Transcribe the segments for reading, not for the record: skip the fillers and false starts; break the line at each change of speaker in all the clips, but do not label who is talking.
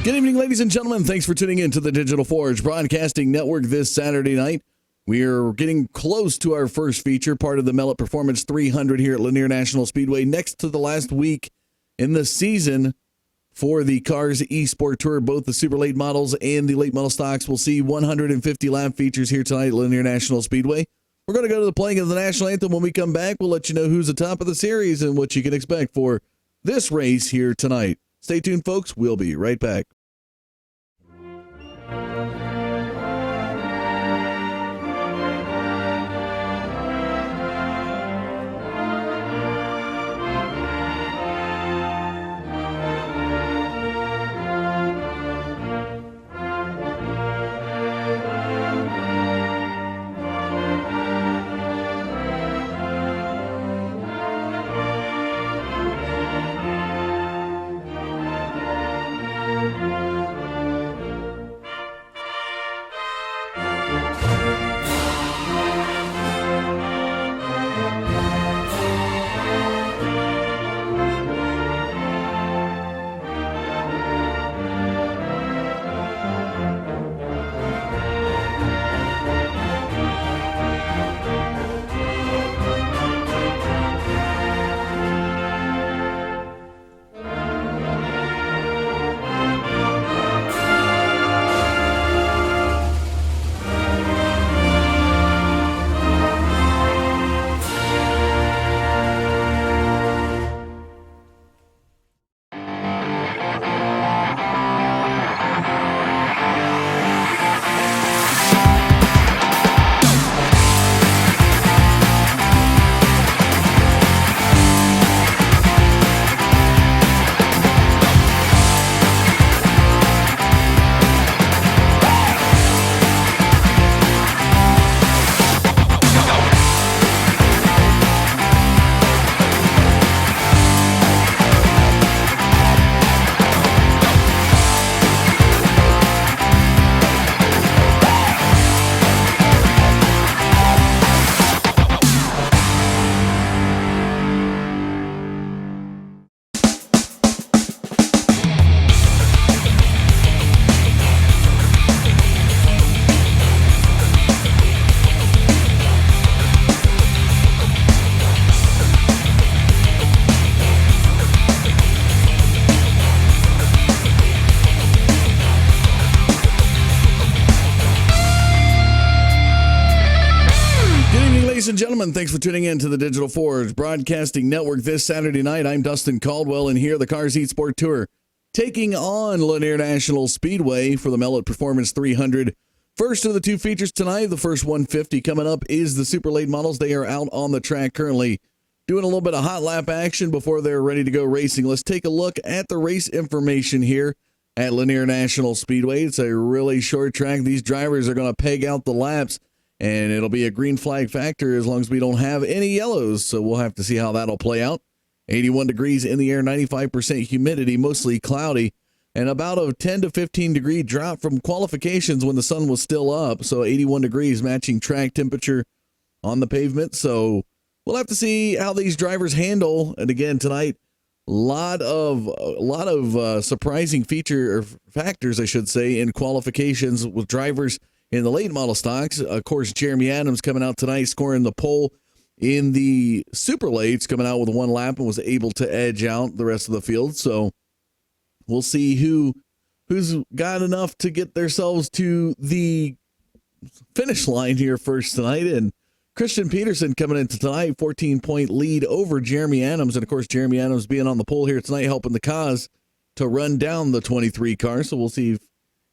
Good evening, ladies and gentlemen. Thanks for tuning in to the Digital Forge Broadcasting Network this Saturday night. We are getting close to our first feature, part of the Mellet Performance 300 here at Lanier National Speedway, next to the last week in the season for the Cars eSport Tour. Both the super late models and the late model stocks will see 150 lap features here tonight at Lanier National Speedway. We're going to go to the playing of the national anthem. When we come back, we'll let you know who's the top of the series and what you can expect for this race here tonight. Stay tuned, folks. We'll be right back. Ladies and gentlemen, thanks for tuning in to the Digital Forge Broadcasting Network this Saturday night. I'm Dustin Caldwell, and here the Cars eSport Tour taking on Lanier National Speedway for the Mellet Performance 300. First of the two features tonight, the first 150 coming up is the super late models. They are out on the track currently doing a little bit of hot lap action before they're ready to go racing. Let's take a look at the race information here at Lanier National Speedway. It's a really short track. These drivers are going to peg out the laps, and it'll be a green flag factor as long as we don't have any yellows. So we'll have to see how that'll play out. 81 degrees in the air, 95% humidity, mostly cloudy, and about a 10 to 15 degree drop from qualifications when the sun was still up. So 81 degrees matching track temperature on the pavement. So we'll have to see how these drivers handle. And again, tonight, a lot of surprising factors, I should say, in qualifications with drivers in the late model stocks. Of course, Jeremy Adams coming out tonight, scoring the pole in the super lates, coming out with one lap and was able to edge out the rest of the field. So we'll see who's got enough to get themselves to the finish line here first tonight. And Christian Peterson coming into tonight, 14-point lead over Jeremy Adams. And, of course, Jeremy Adams being on the pole here tonight, helping the cause to run down the 23 car. So we'll see if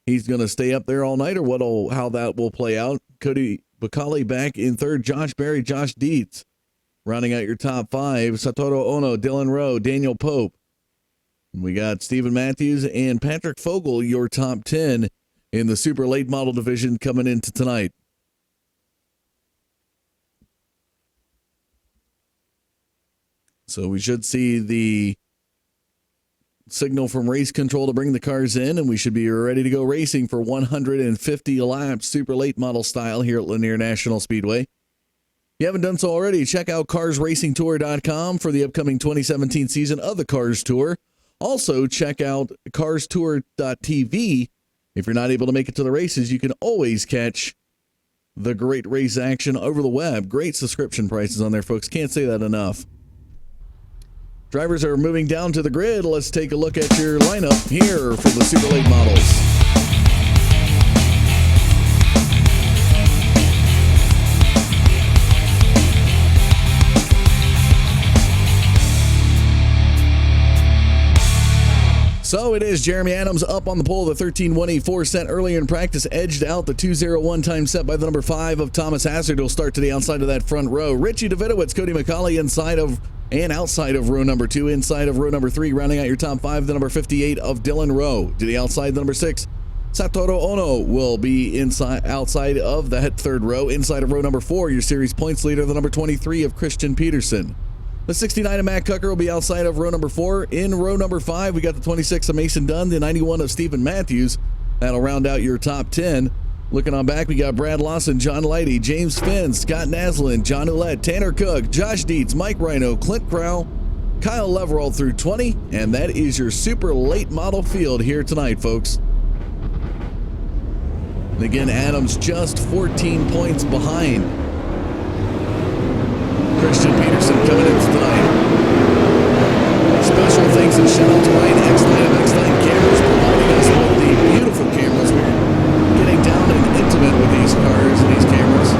he's going to stay up there all night or how that will play out. Cody Bacali back in third. Josh Berry, Josh Dietz rounding out your top five. Satoru Ono, Dylan Rowe, Daniel Pope. We got Stephen Matthews and Patrick Fogel, your top 10 in the super late model division coming into tonight. So we should see the signal from race control to bring the cars in, and we should be ready to go racing for 150 laps, super late model style here at Lanier National Speedway. If you haven't done so already, check out carsracingtour.com for the upcoming 2017 season of the Cars Tour. Also, check out carstour.tv. If you're not able to make it to the races, you can always catch the great race action over the web. Great subscription prices on there, folks. Can't say that enough. Drivers are moving down to the grid. Let's take a look at your lineup here for the super late models. So it is Jeremy Adams up on the pole. The 13.184 set earlier in practice edged out the 2:01 time set by the number 5 of Thomas Hazard. Will start to the outside of that front row. Richie Davidowitz, Cody McCauley inside of and outside of row number 2, inside of row number 3, rounding out your top 5, the number 58 of Dylan Rowe. To the outside, the number 6, Satoru Ono will be outside of the third row. Inside of row number 4, your series points leader, the number 23 of Christian Peterson. The 69 of Matt Cucker will be outside of row number 4. In row number 5, we got the 26 of Mason Dunn, the 91 of Stephen Matthews. That'll round out your top 10. Looking on back, we got Brad Lawson, John Lighty, James Finn, Scott Naslin, John Ouellette, Tanner Cook, Josh Dietz, Mike Rhino, Clint Crow, Kyle Leverall through 20. And that is your super late model field here tonight, folks. And again, Adams just 14 points behind Christian Peterson coming in tonight. Special thanks and shout out to Ryan Eckstein of Eckstein Cameras providing us with the beautiful cameras. We're getting down and intimate with these cars and these cameras.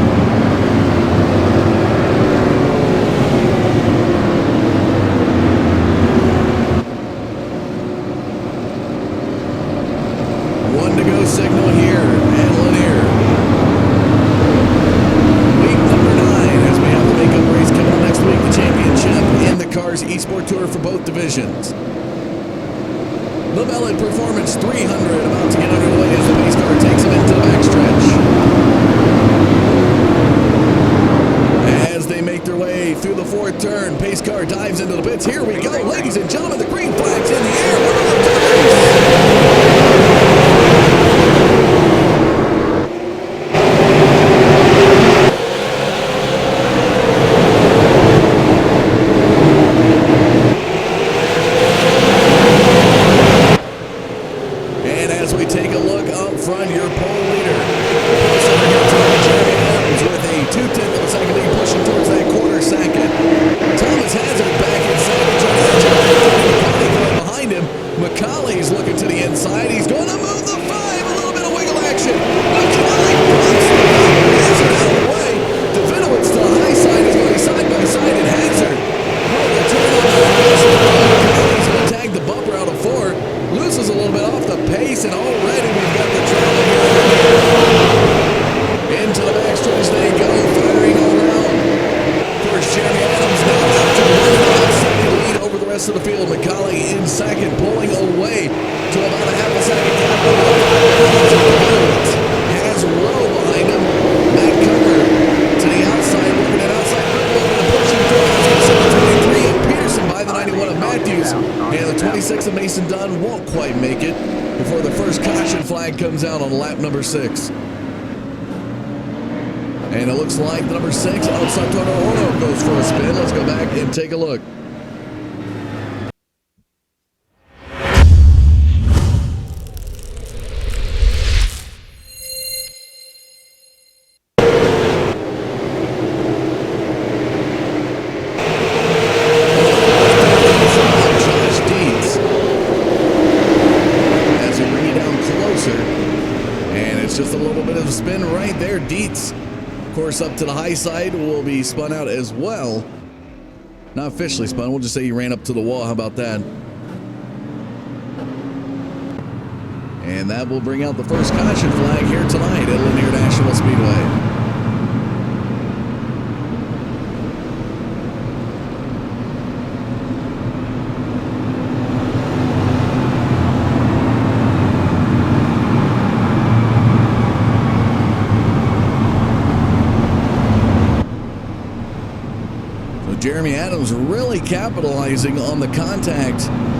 One to go signal here at Lanier. Coming up next week, the championship in the Cars eSport Tour for both divisions. The Ballot Performance 300 about to get underway as the pace car takes them into the backstretch. As they make their way through the fourth turn, pace car dives into the pits. Here we go, ladies and gentlemen, the green flag's in the air. Mason Dunn won't quite make it before the first caution flag comes out on lap number 6. And it looks like the number 6, Satoru Ono, goes for a spin. Let's go back and take a look. Up to the high side will be spun out as well. Not officially spun, we'll just say he ran up to the wall. How about that? And that will bring out the first caution flag here tonight at Lanier National Speedway. Jeremy Adams really capitalizing on the contact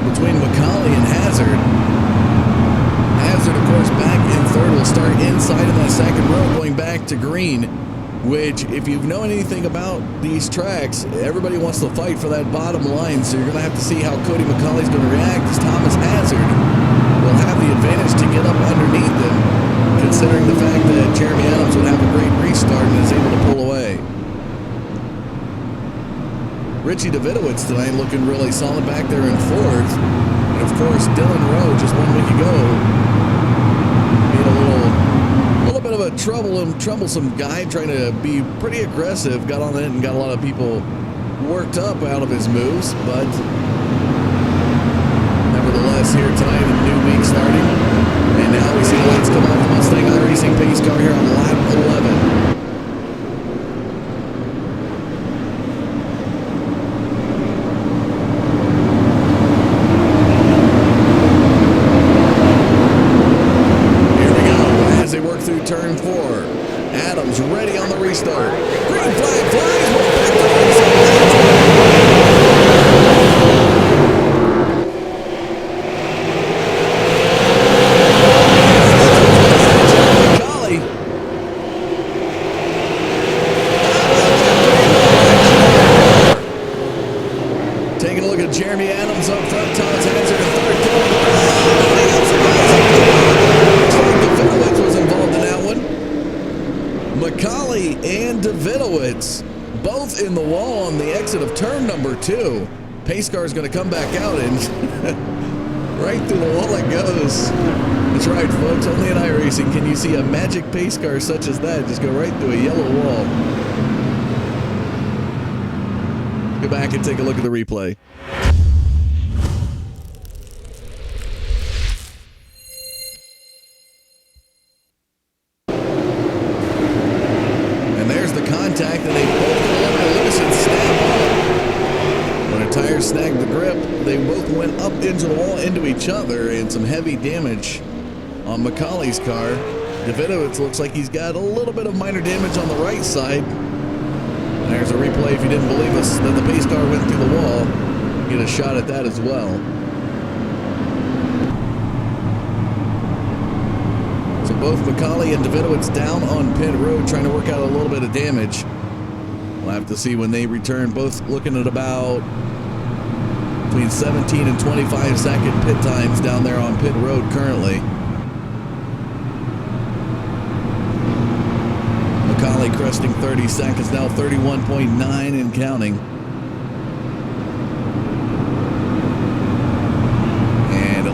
between McCauley and Hazard. Hazard, of course, back in third, will start inside of that second row, going back to green. which, if you know anything about these tracks, everybody wants to fight for that bottom line, so you're going to have to see how Cody McCauley's going to react, as Thomas Hazard will have the advantage to get up underneath him, considering the fact that Jeremy Adams would have a great restart and is able to pull away. Richie Davidowitz tonight looking really solid back there in fourth. And of course, Dylan Rowe, just 1 week ago, being a little bit of a troublesome guy, trying to be pretty aggressive, got on it and got a lot of people worked up out of his moves, but nevertheless, here tonight, a new week starting, and now we see the lights come off the Mustang iRacing pace car here on lap 11. Turn 4. Adams ready on the restart. Green flag flies. Back to McCauley. Taking a look at Jeremy Adams up front. Thomas Hazard in third. McCauley and Davidowitz both in the wall on the exit of turn number 2. Pace car is going to come back out and right through the wall it goes. That's right, folks. Only in iRacing can you see a magic pace car such as that just go right through a yellow wall. Go back and take a look at the replay. Contact, and they both got a little bit loose and snap up. When a tire snagged the grip, they both went up into the wall into each other, and some heavy damage on McCauley's car. Davidowitz looks like he's got a little bit of minor damage on the right side. There's a replay if you didn't believe us that the pace car went through the wall. Get a shot at that as well. Both McCauley and Davidowitz down on pit road trying to work out a little bit of damage. We'll have to see when they return. Both looking at about between 17 and 25 second pit times down there on pit road currently. McCauley cresting 30 seconds now, 31.9 and counting.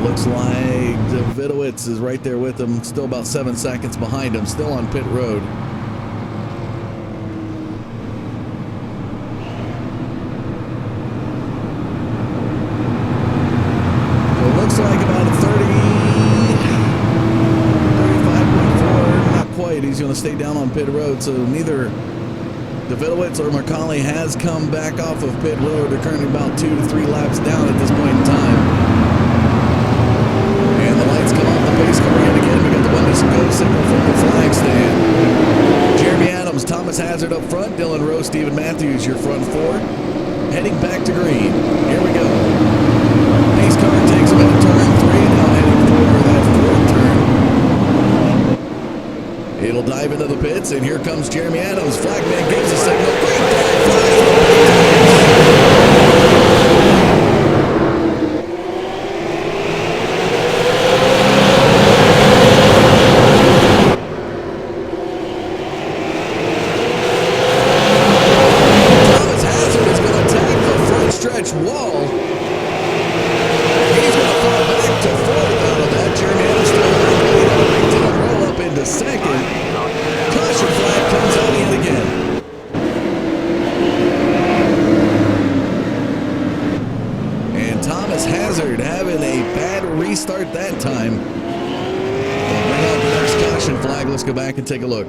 Looks like Davidowitz is right there with him, still about 7 seconds behind him, still on pit road. So it looks like about a 35.4, not quite. He's going to stay down on pit road, so neither Davidowitz or McCauley has come back off of pit road. They're currently about 2 to 3 laps down at this point in time. Come off the pace car yet again. We got the one go signal from the flag stand. Jeremy Adams, Thomas Hazard up front, Dylan Rowe, Stephen Matthews, your front 4. Heading back to green. Here we go. Pace car takes him into turn 3, now heading for that 4th turn. It'll dive into the pits, and here comes Jeremy Adams. Flagman gives a signal. Green flag flies. Wall. He's going to fall back to 4th out of that. Jeremy Adams still leading to roll up into 2nd. Caution flag comes out yet again. And Thomas Hazard having a bad restart that time. We'll bring out the next caution flag. Let's go back and take a look.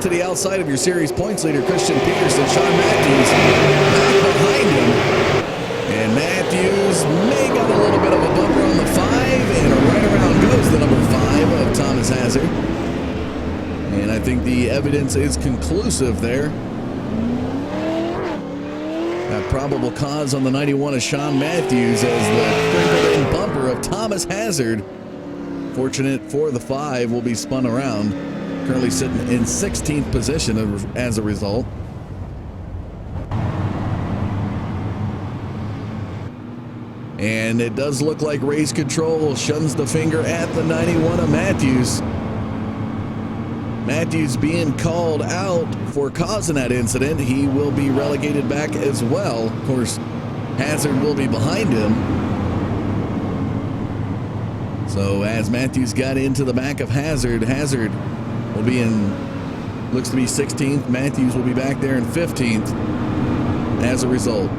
To the outside of your series points leader, Christian Peterson. Sean Matthews back behind him. And Matthews may got a little bit of a bumper on the 5, and right around goes the number 5 of Thomas Hazard. And I think the evidence is conclusive there. Got probable cause on the 91 of Sean Matthews as the crinkled-in bumper of Thomas Hazard. Fortunate for the 5 will be spun around. Currently sitting in 16th position as a result. And it does look like Race Control shuns the finger at the 91 of Matthews. Matthews being called out for causing that incident. He will be relegated back as well. Of course, Hazard will be behind him. So as Matthews got into the back of Hazard, Hazard will be in, looks to be 16th. Matthews will be back there in 15th as a result.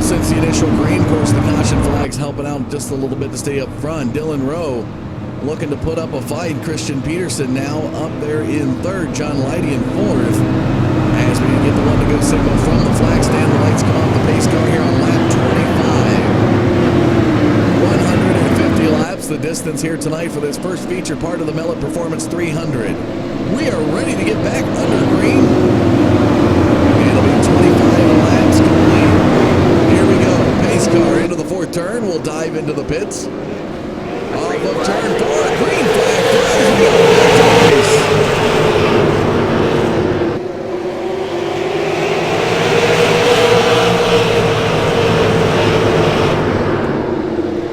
Since the initial green, of course, the caution flag's helping out just a little bit to stay up front. Dylan Rowe looking to put up a fight. Christian Peterson now up there in 3rd. John Leidy in 4th. As we get the one to go signal from the flag stand, the lights come off the pace car here on lap 25. 150 laps, the distance here tonight for this first feature part of the Mellon Performance 300. We are ready to get back under green. It'll be 25 laps complete. Here we go. Pace car into the 4th turn. We'll dive into the pits. Off of turn 4. Green flag flies. We go back to pace.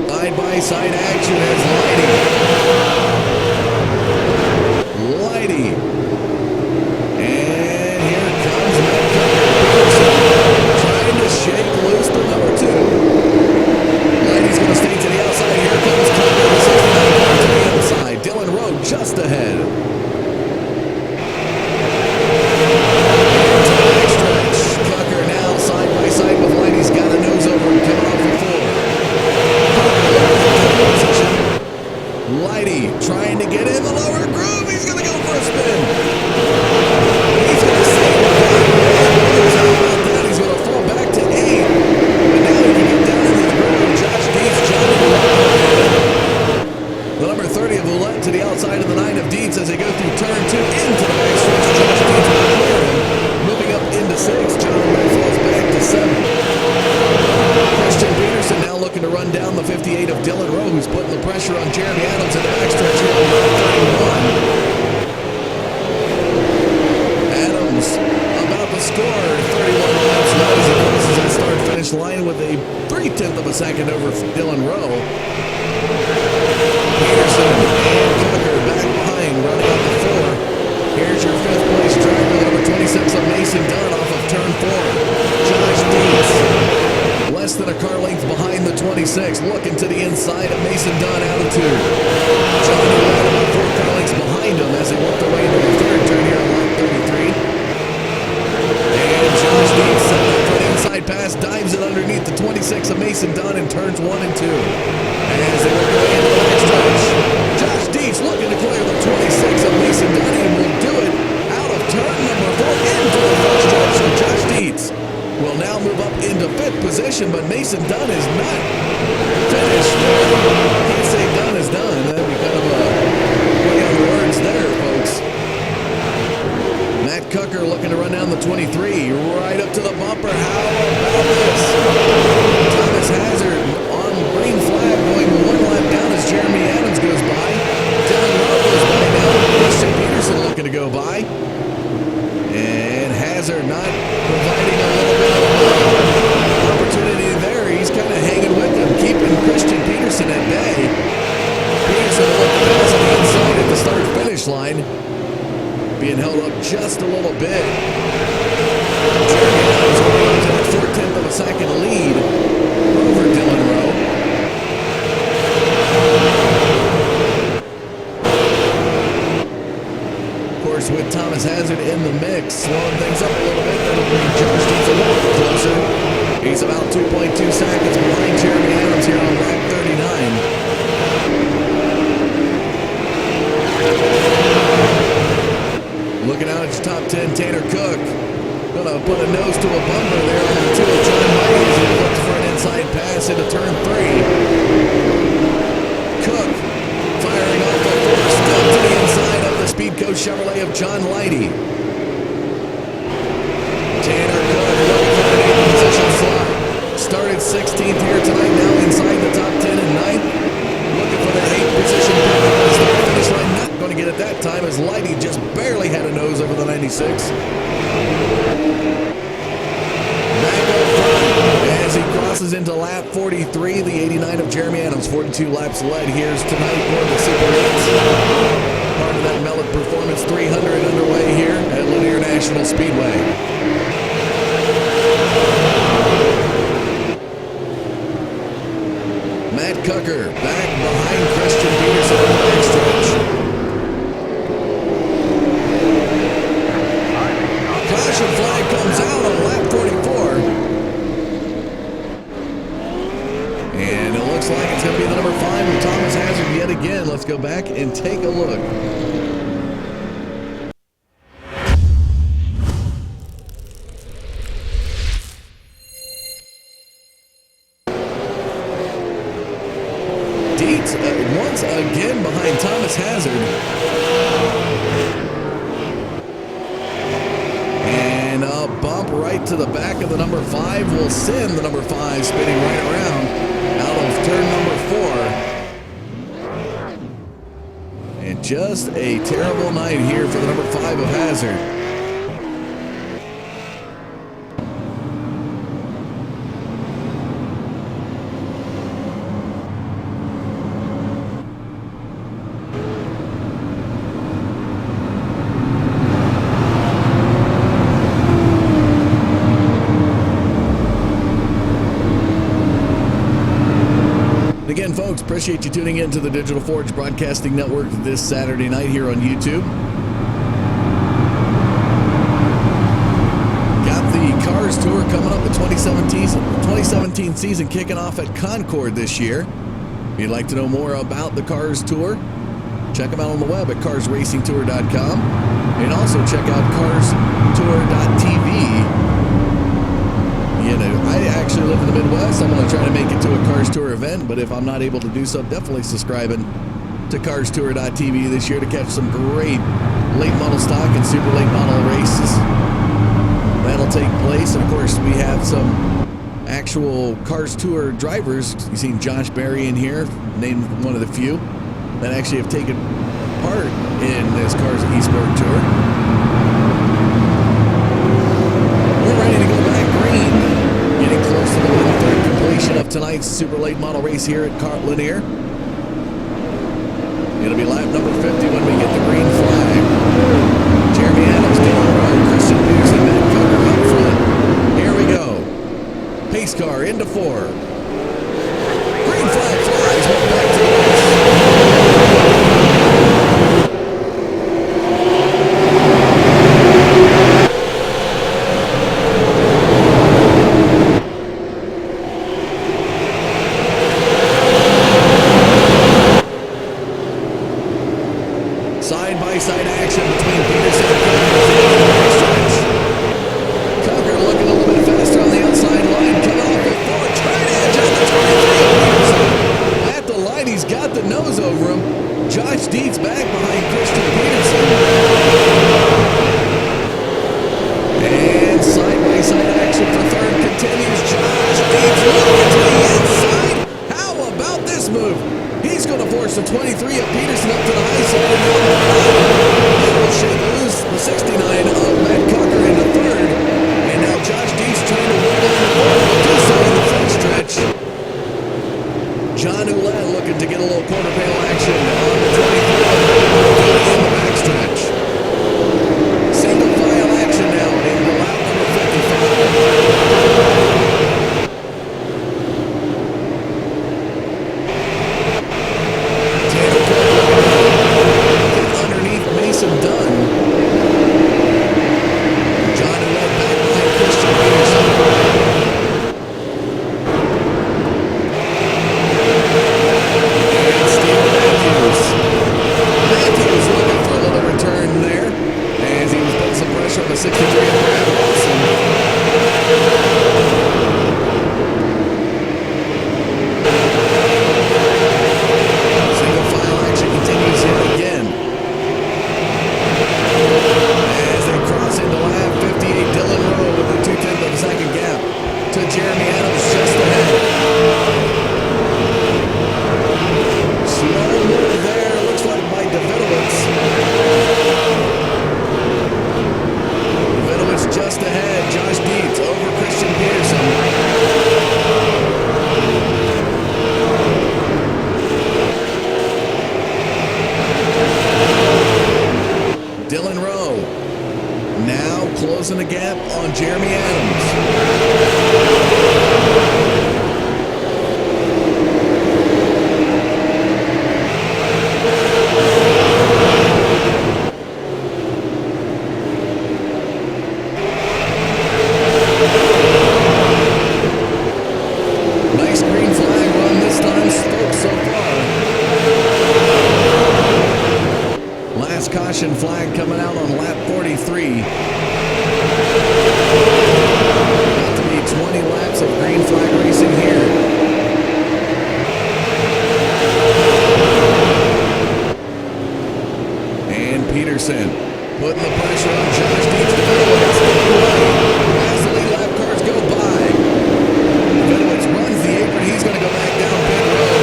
Side-by-side action as Leidy. And here comes Matt trying to shake loose the number 2. Leidy's going to stay to the outside. Here comes Tucker, the 69 to the inside. Dylan Rowe just ahead. Stretch. Tucker now side by side with Leidy's got a nose over him coming off the 4. Leidy trying to get in the lower groove. He's going to go for a spin. He's going to save it. He's going to fall back to 8. And now he can get down in the groove. Josh Dietz, the number 30 of Ouellette to the outside of the 9 of Dietz as they go through turn 2 into the backstretch. Josh Dietz will clear him. Moving up into 6. John Ouellette falls back to 7. Christian Peterson now looking to run down the 58 of Dylan Rowe, who's putting the pressure on Jeremy Adams in the backstretch here on lap 31. Adams about to score 31 laps now as he crosses that start-finish line with a 3/10 of a second over Dylan Rowe. Peterson and Tucker back behind, running up the 4. Here's your 5th place driver, number 26 of Mason Dunn off of turn 4. Josh Dietz. Less than a car length behind the 26, looking to the inside of Mason Dunn out of 2. Johnny Ouellette about 4 car lengths behind him as they work their way into the 3rd turn here on lap 33. And Josh Dietz setting up for an inside pass, dives it underneath the 26 of Mason Dunn in turns 1 and 2. As they work their way into the next stretch, Josh Dietz looking to clear the 26 of Mason Dunn and will do it out of turn number 4 into the first stretch. So Josh Dietz will now move up into 5th position, but Mason Dunn is not finished. Can't say Dunn is done. That'd be kind of a play on the words there, folks. Matt Cucker looking to run down the 23, right up to the bumper. How about this? Thomas Hazard on green flag going 1 lap down as Jeremy Adams goes by. Dylan Rowe goes by now. Christian Peterson looking to go by. And Hazard not providing a little bit of opportunity there. He's kind of hanging with him, keeping Christian Peterson at bay. Peterson looking to pass on the inside at the start-finish line. Being held up just a little bit. Jeremy Adams holding on to that 4/10 of a second lead over Dylan Rowe. Of course, with Thomas Hazard in the mix, slowing things up a little bit, that'll bring Josh Dietz a little closer. He's about 2.2 seconds behind Jeremy Adams here on lap 39. Looking out at your top 10, Tanner Cook. Gonna put a nose to a bumper there on the 2 of John Leidy as he looks for an inside pass into turn 3. Cook firing off the force, still to the inside of the Speed Coach Chevrolet of John Leidy. Tanner Cook looking for an 8th position slot. Started 16th here tonight, now inside the top 10 and 9th. Looking for that 8th position finish line. Not going to get it that time as Leidy just barely had a nose over the 96. As he crosses into lap 43, the 89 of Jeremy Adams, 42 laps led here tonight for the Super 8s. Part of that Mellon Performance 300 underway here at Lanier National Speedway. Matt Cucker back behind Christian Peterson on the backstretch. Caution flag comes out on lap 44. And it looks like it's going to be the number 5 of Thomas Hazard yet again. Let's go back and take a look. Dietz once again behind Thomas Hazard. And a bump right to the back of the number 5 will send the number 5 spinning right around out of turn number 4. And just a terrible night here for the number 5 of Hazard. Again, folks, appreciate you tuning in to the Digital Forge Broadcasting Network this Saturday night here on YouTube. Got the Cars Tour coming up, the 2017 season kicking off at Concord this year. If you'd like to know more about the Cars Tour, check them out on the web at carsracingtour.com. And also check out carstour.tv. You know, I actually live in the Midwest. I'm going to try to make it to a Cars Tour event, but if I'm not able to do so, definitely subscribing to carstour.tv this year to catch some great late model stock and super late model races. That'll take place. And of course, we have some actual Cars Tour drivers. You've seen Josh Berry in here, named one of the few that actually have taken part in this Cars eSport Tour. We're ready to go back green. Getting close to the 1/3 completion of tonight's super late model race here at Lanier. It'll be lap number 50 when we get the green flag. Jeremy Adams, Dylan Rowe, Christian Peterson, Matt Coker up front. Here we go. Pace car into 4. Green flag flies. Back to the race. Side-by-side action between Peterson and Coker. Coker looking a little bit faster on the outside line. Cut off before turn edge on the 23. At the line, he's got the nose over him. Josh Dietz back behind Christian Peterson. And side-by-side action for third continues. Josh Dietz looking to the inside. How about this move? He's going to force the 23 of Peterson up to the high side. He will shake loose the 69 of Matt Cocker into third. And now Josh Dietz trying to wiggle in the fourth. Two side of the front stretch. John Ouellette looking to get a little quarter pail action on the 24 in the backstretch. Single file action now into lap number 55. Now closing the gap on Jeremy Adams. Nice green flag run this time, Stokes so far. Last caution flag coming out on lap 43. About to be 20 laps of green flag racing here. And Peterson putting the pressure on Josh Deeds to Vidowitz. As the lead lap cars go by, Vidowitz runs the apron. He's going to go back down pit road.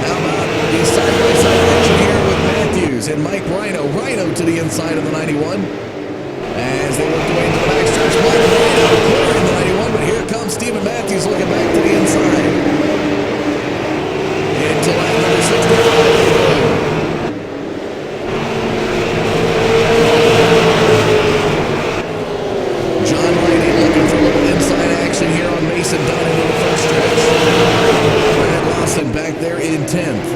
How about the side-by-side action here with Matthews and Mike Rhino. Rhino to the inside of the 91. As they work their way into the backstretch, Mike Rhino clearing the 91, but here comes Stephen Matthews looking back to the inside. Into lap number 65. John Lighty looking for a little inside action here on Mason Dunn into the first stretch. Brad Lawson back there in 10th.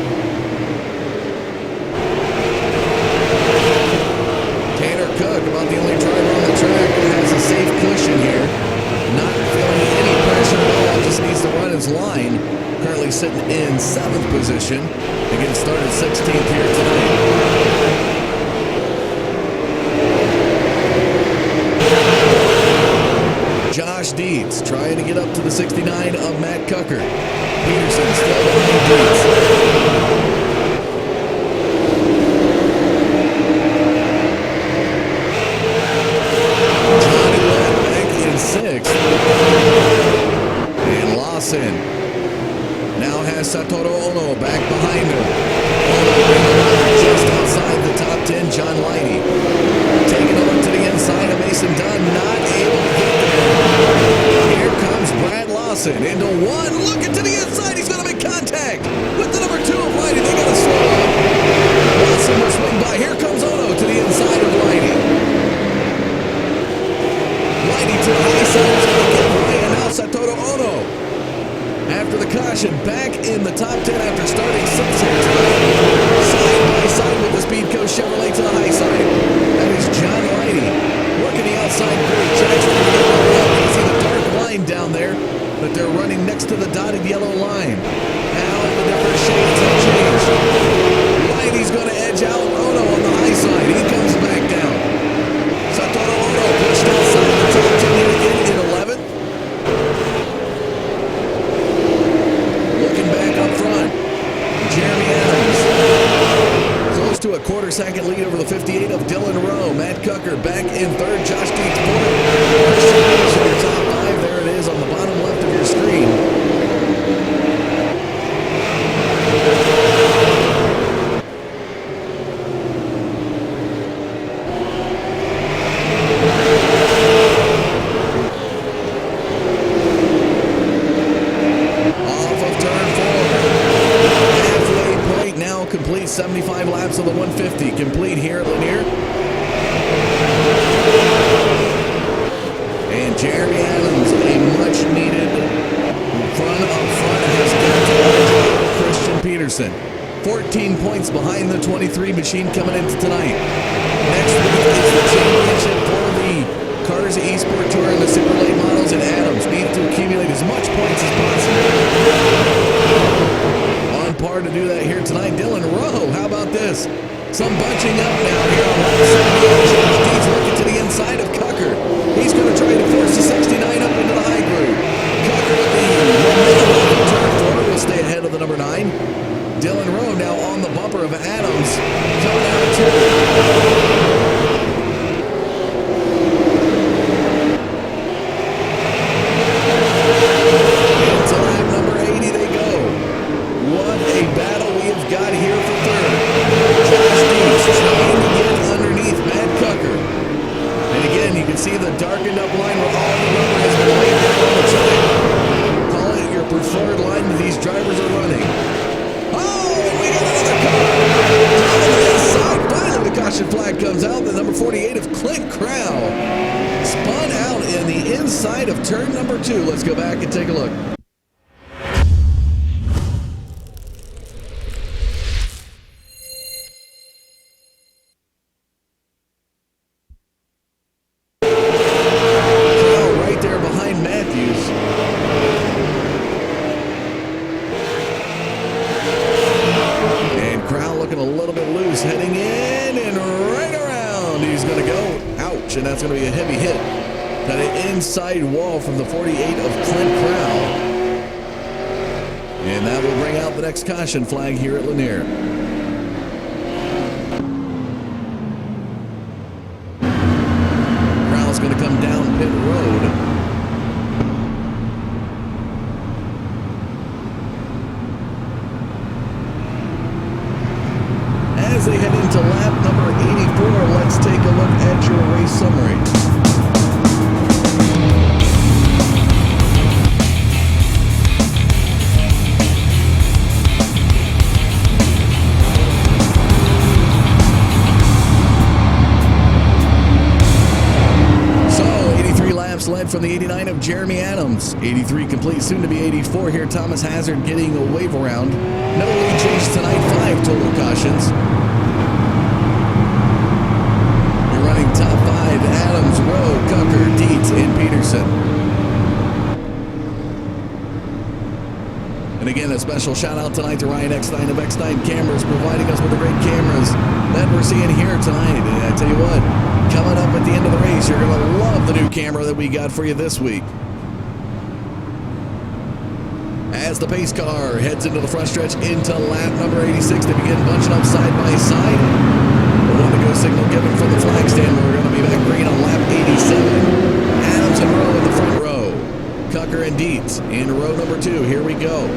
Tanner Cook, about the only driver on the track that has a safe cushion here. Not feeling any pressure at all, just needs to run his line. Currently sitting in 7th position. Again, started 16th here tonight. Josh Deeds trying to get up to the 69 of Matt Cucker. Peterson still behind Deeds. Johnny Lett back in 6th. And Lawson now has Satoru Ono back behind him. Ono just outside the top 10, John Lighty. Taking a look to the inside of Mason Dunn, not able to get there. Here comes Brad Lawson into 1. Looking to the inside, he's going to make contact with the number 2 of Lighty. They got to slow up. Lawson will swing by. Here comes Ono to the inside of Lighty. Lighty to the high side is going to get away, and now Satoru Ono, after the caution, back in the top 10 after starting 6th here tonight. Side by side with the Speed Coast Chevrolet to the high side. That is John Lighty working the outside grid. Jackson, you can see the dark line down there, but they're running next to the dotted yellow line. Now the different shades have changed. Lighty's going to edge out Ono on the high side. He comes back down. Satoru Ono pushed outside the top 10 yet again in 11th. Looking back up front, Jeremy Adams. Close to a quarter-second lead over the 58 of Dylan Rowe. Matt Cucker back in 3rd. Josh Deeds 4th. Your top 5, there it is on the bottom left of your screen. Off of turn 4. Halfway point now complete. 75 laps of the 150 complete here at Lanier. And Jeremy Adams, a much-needed front up front, has got to edge out Christian Peterson. 14 points behind the 23 machine coming into tonight. Next week is the championship for the Cars eSport Tour and the Super Late Models, and Adams needs to accumulate as much points as possible. On par to do that here tonight. Dylan Rowe, how about this? Some bunching up now here on lap 78. He's looking to the inside of Cucker. He's going to try to force the 69 up into the high groove. Cucker with the turn 4 will stay ahead of the number 9. Dylan Rowe now on the bumper of Adams. Coming out of 2. Into lap number 80 they go. What a battle we have got here for 3rd. Josh Deeds trying to get underneath Matt Cucker. And again, you can see the darkened up line where all the rubber has been laid down on the track. Call it your preferred line that these drivers are running. Oh, we got another car. Down to the inside. Finally, the comes out the number 48 of Clint Crow. Spun out in the inside of turn number 2. Let's go back and take a look. Heading in and right around. He's going to go. Ouch. And that's going to be a heavy hit. Got an inside wall from the 48 of Clint Crow. And that will bring out the next caution flag here at Lanier. Crow's going to come down pit road. As they head into lap number 84, let's take a look at your race summary. So, 83 laps led from the 89 of Jeremy Adams. 83 complete, soon to be 84 here. Thomas Hazard getting a wave around. No lead change tonight, 5 total cautions. Top 5, Adams, Rowe, Cucker, Dietz, and Peterson. And again, a special shout out tonight to Ryan X9 of X9 Cameras, providing us with the great cameras that we're seeing here tonight. And I tell you what, coming up at the end of the race, you're going to love the new camera that we got for you this week. As the pace car heads into the front stretch into lap number 86, they begin bunching up side by side. On the go signal given from the flag stand. We're going to be back green on lap 87. Adams and Rowe in the front row. Cucker and Dietz in row number 2. Here we go.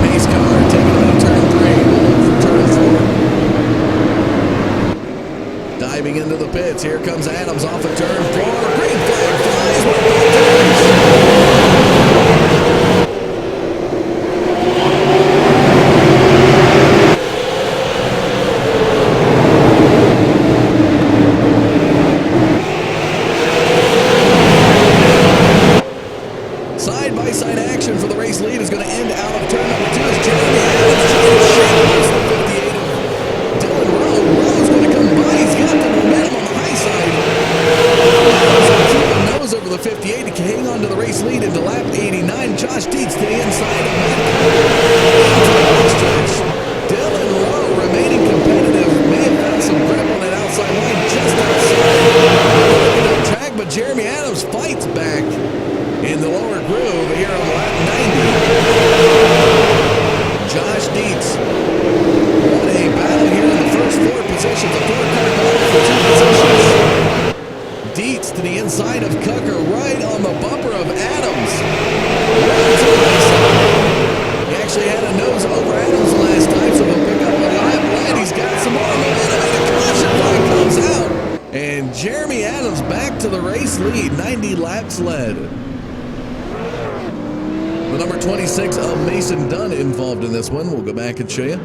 Pace car taking it on turn 3. We'll look for turn 4. Diving into the pits. Here comes Adams off of turn 4. Green flag flies with both turns. Side-by-side action for the race lead is going to end out of turn number 2 as Jeremy Adams shadows the 58 of Dylan Rowe. Rowe's going to come by. He's got the momentum on the high side. Adams going to keep a nose over the 58 to hang on to the race lead into lap 89. Josh Dietz to the inside of Matt stretch. Dylan Rowe remaining competitive. May have found some grip on that outside line just outside. Track, but Jeremy Adams fights back in the lower groove here on lap 90. Josh Dietz. What a battle here in the first 4 positions. A 4-car battle for 2 positions. Dietz to the inside of Cucker, right on the bumper of Adams. He actually had a nose over Adams last time, so he'll pick up a lap lead. He's got some more momentum, and the caution flag comes out. And Jeremy Adams back to the race lead, 90 laps led. The number 26 of Mason Dunn involved in this one. We'll go back and show you.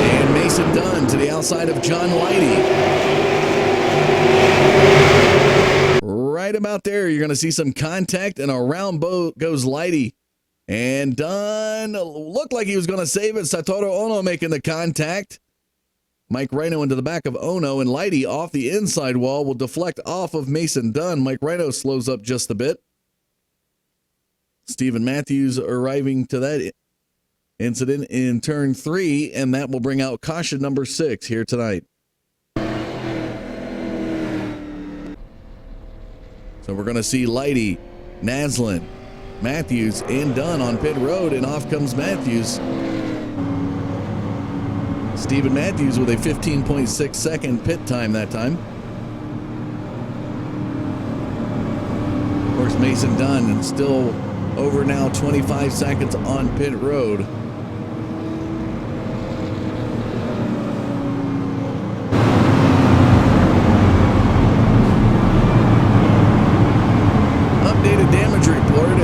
And Mason Dunn to the outside of John Lighty. Right about there, you're going to see some contact, and around goes Lighty. And Dunn looked like he was going to save it. Satoru Ono making the contact. Mike Rhino into the back of Ono, and Lighty off the inside wall will deflect off of Mason Dunn. Mike Rhino slows up just a bit. Stephen Matthews arriving to that incident in turn 3, and that will bring out caution number 6 here tonight. So we're going to see Lighty, Naslin, Matthews, and Dunn on pit road, and off comes Matthews. Stephen Matthews with a 15.6 second pit time that time. Of course, Mason Dunn still over now 25 seconds on pit road.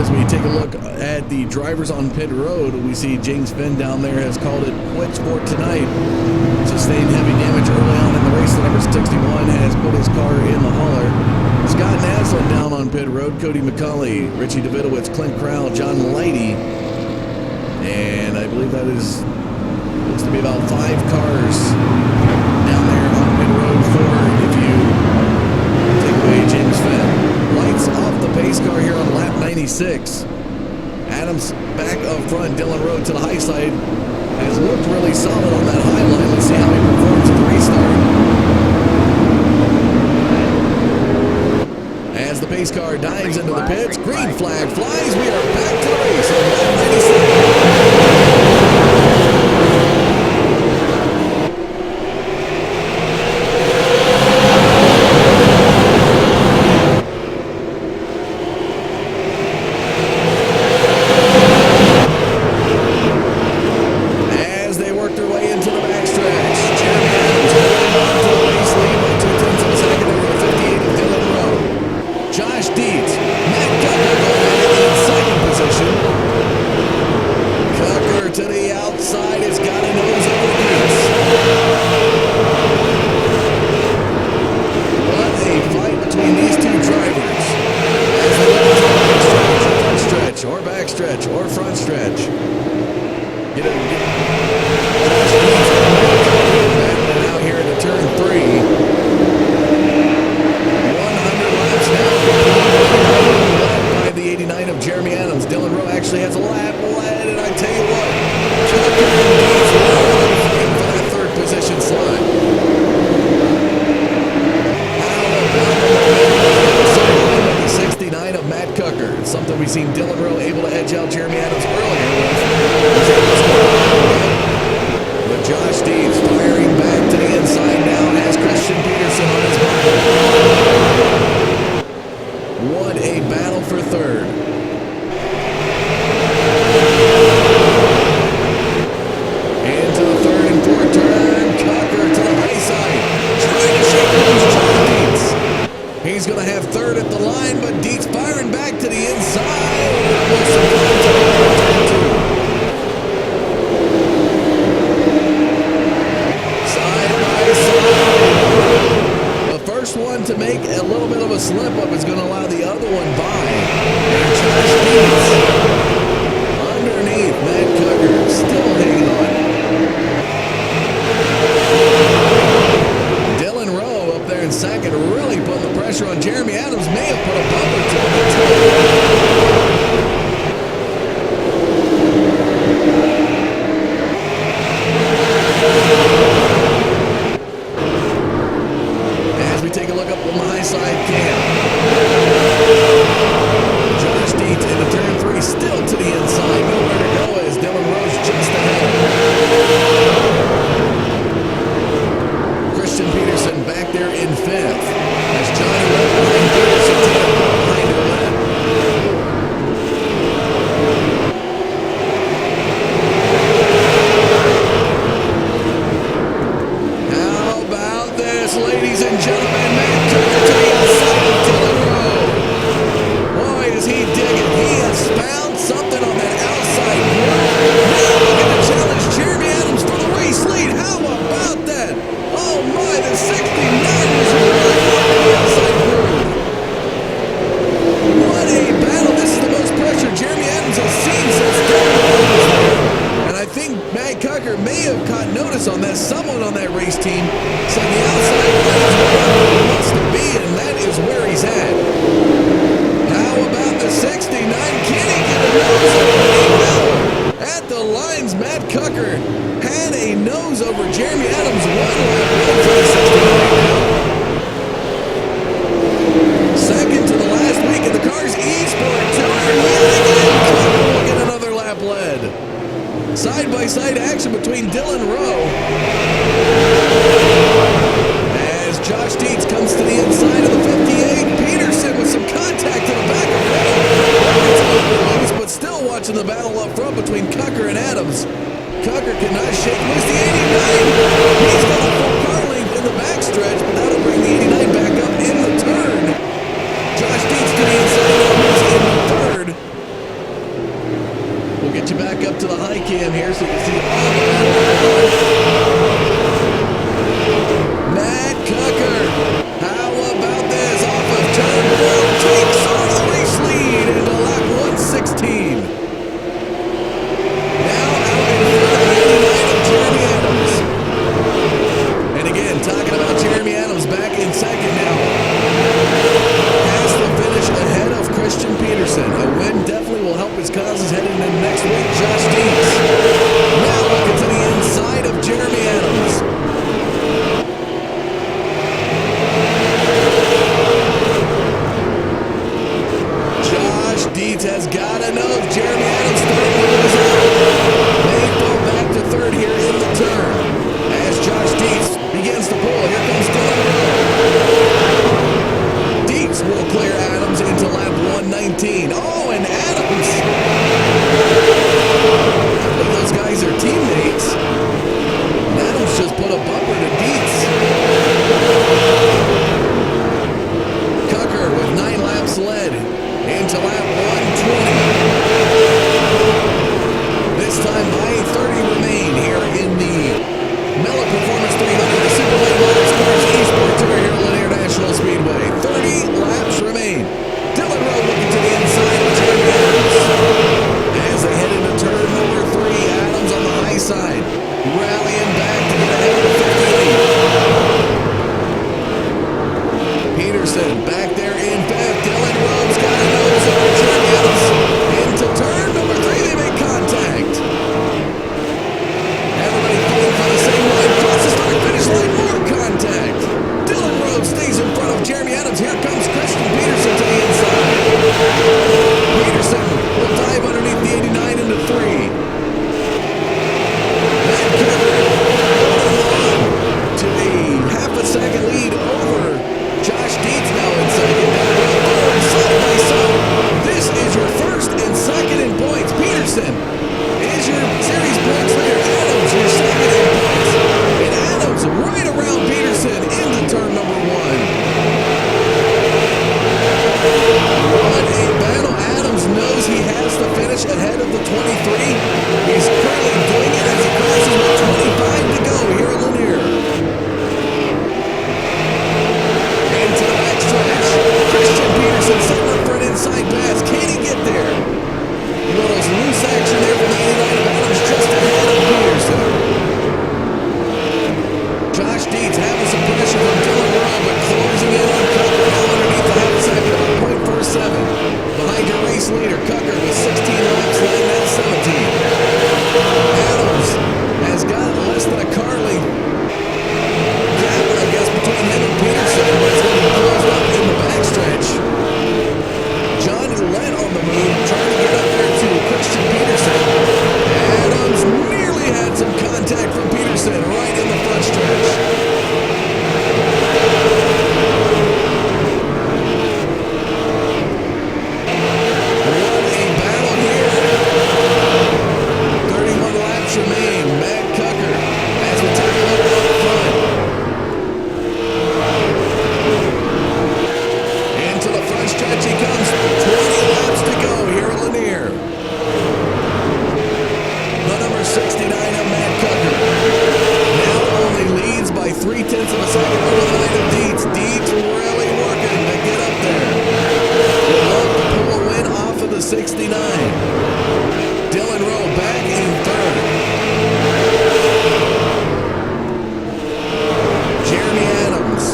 as we take a look at the drivers on pit road, we see James Finn down there has called it quits for tonight. Sustained heavy damage early on in the race. The number 61 has put his car in the hauler. Scott Naslin down on pit road. Cody McCauley, Richie Davidowitz, Clint Crowell, John Leidy. And I believe that looks to be about 5 cars down there on pit road for, if you take away James Finn. Lights off the pace car here on lap 96. Adams back up front. Dylan Rowe to the high side. Has looked really solid on that high line. Let's see how he performs at the restart. As the pace car dives into the pits, green flag flies. We are back to the race on lap 96. Second to the last week of the Cars eSport Tour. Get another lap led. Side-by-side action between Dylan Rowe as Josh Dietz comes to the inside of the 58. Peterson with some contact to the back of Rowe. But still watching the battle up front between Cucker and Adams. Cucker cannot shake loose the 89. He's got a full Deeds having some pressure from Dylan Rowe, but closing in on Cucker now underneath the half second on 0.47. Behind your race leader, Cucker with 16 laps, laying down 17. Adams has got less than a car length gap, I guess, between him and Peterson, but it's going to be closed up in the backstretch. John Ouellette on the move, trying to get up there to Christian Peterson. Adams nearly had some contact from Peterson right in the front stretch. What a battle here. 31 laps remain. Matt Cucker as we take a look up front. Into the front stretch he comes. 20 laps to go here at Lanier. The number 69 of Matt Cucker now only leads by 0.3 of a second over the line of Deeds. Deeds really working to get up there. Would love to pull a win off of the 69. Dylan Rowe back in third. Jeremy Adams.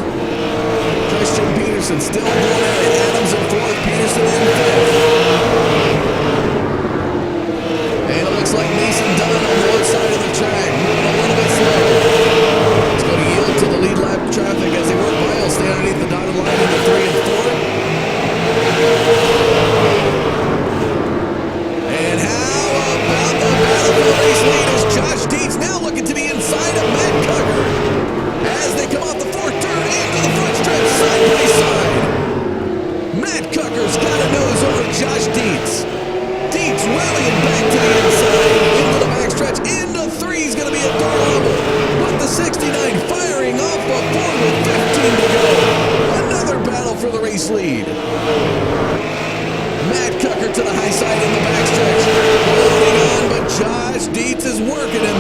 Christian Peterson still going at it. Adams in fourth, Peterson in fifth. And it looks like Mason Dunn on the outside of the track, moving a little bit slow. It's going to yield to the lead lap traffic as they work miles, stay underneath the dotted line in the 3 and 4. And how about the battle for the race lead as Josh Deeds now looking to the inside of Matt Cucker as they come off the fourth turn into the front stretch side by side. Matt Cucker's got a nose over Josh Deeds. Deeds rallying back to the inside, into the backstretch, into 3 is going to be a door level. With the 69 firing off before with 15 to go. Another battle for the race lead. Matt Cucker to the high side in the backstretch. Holding on, but Josh Deeds is working him.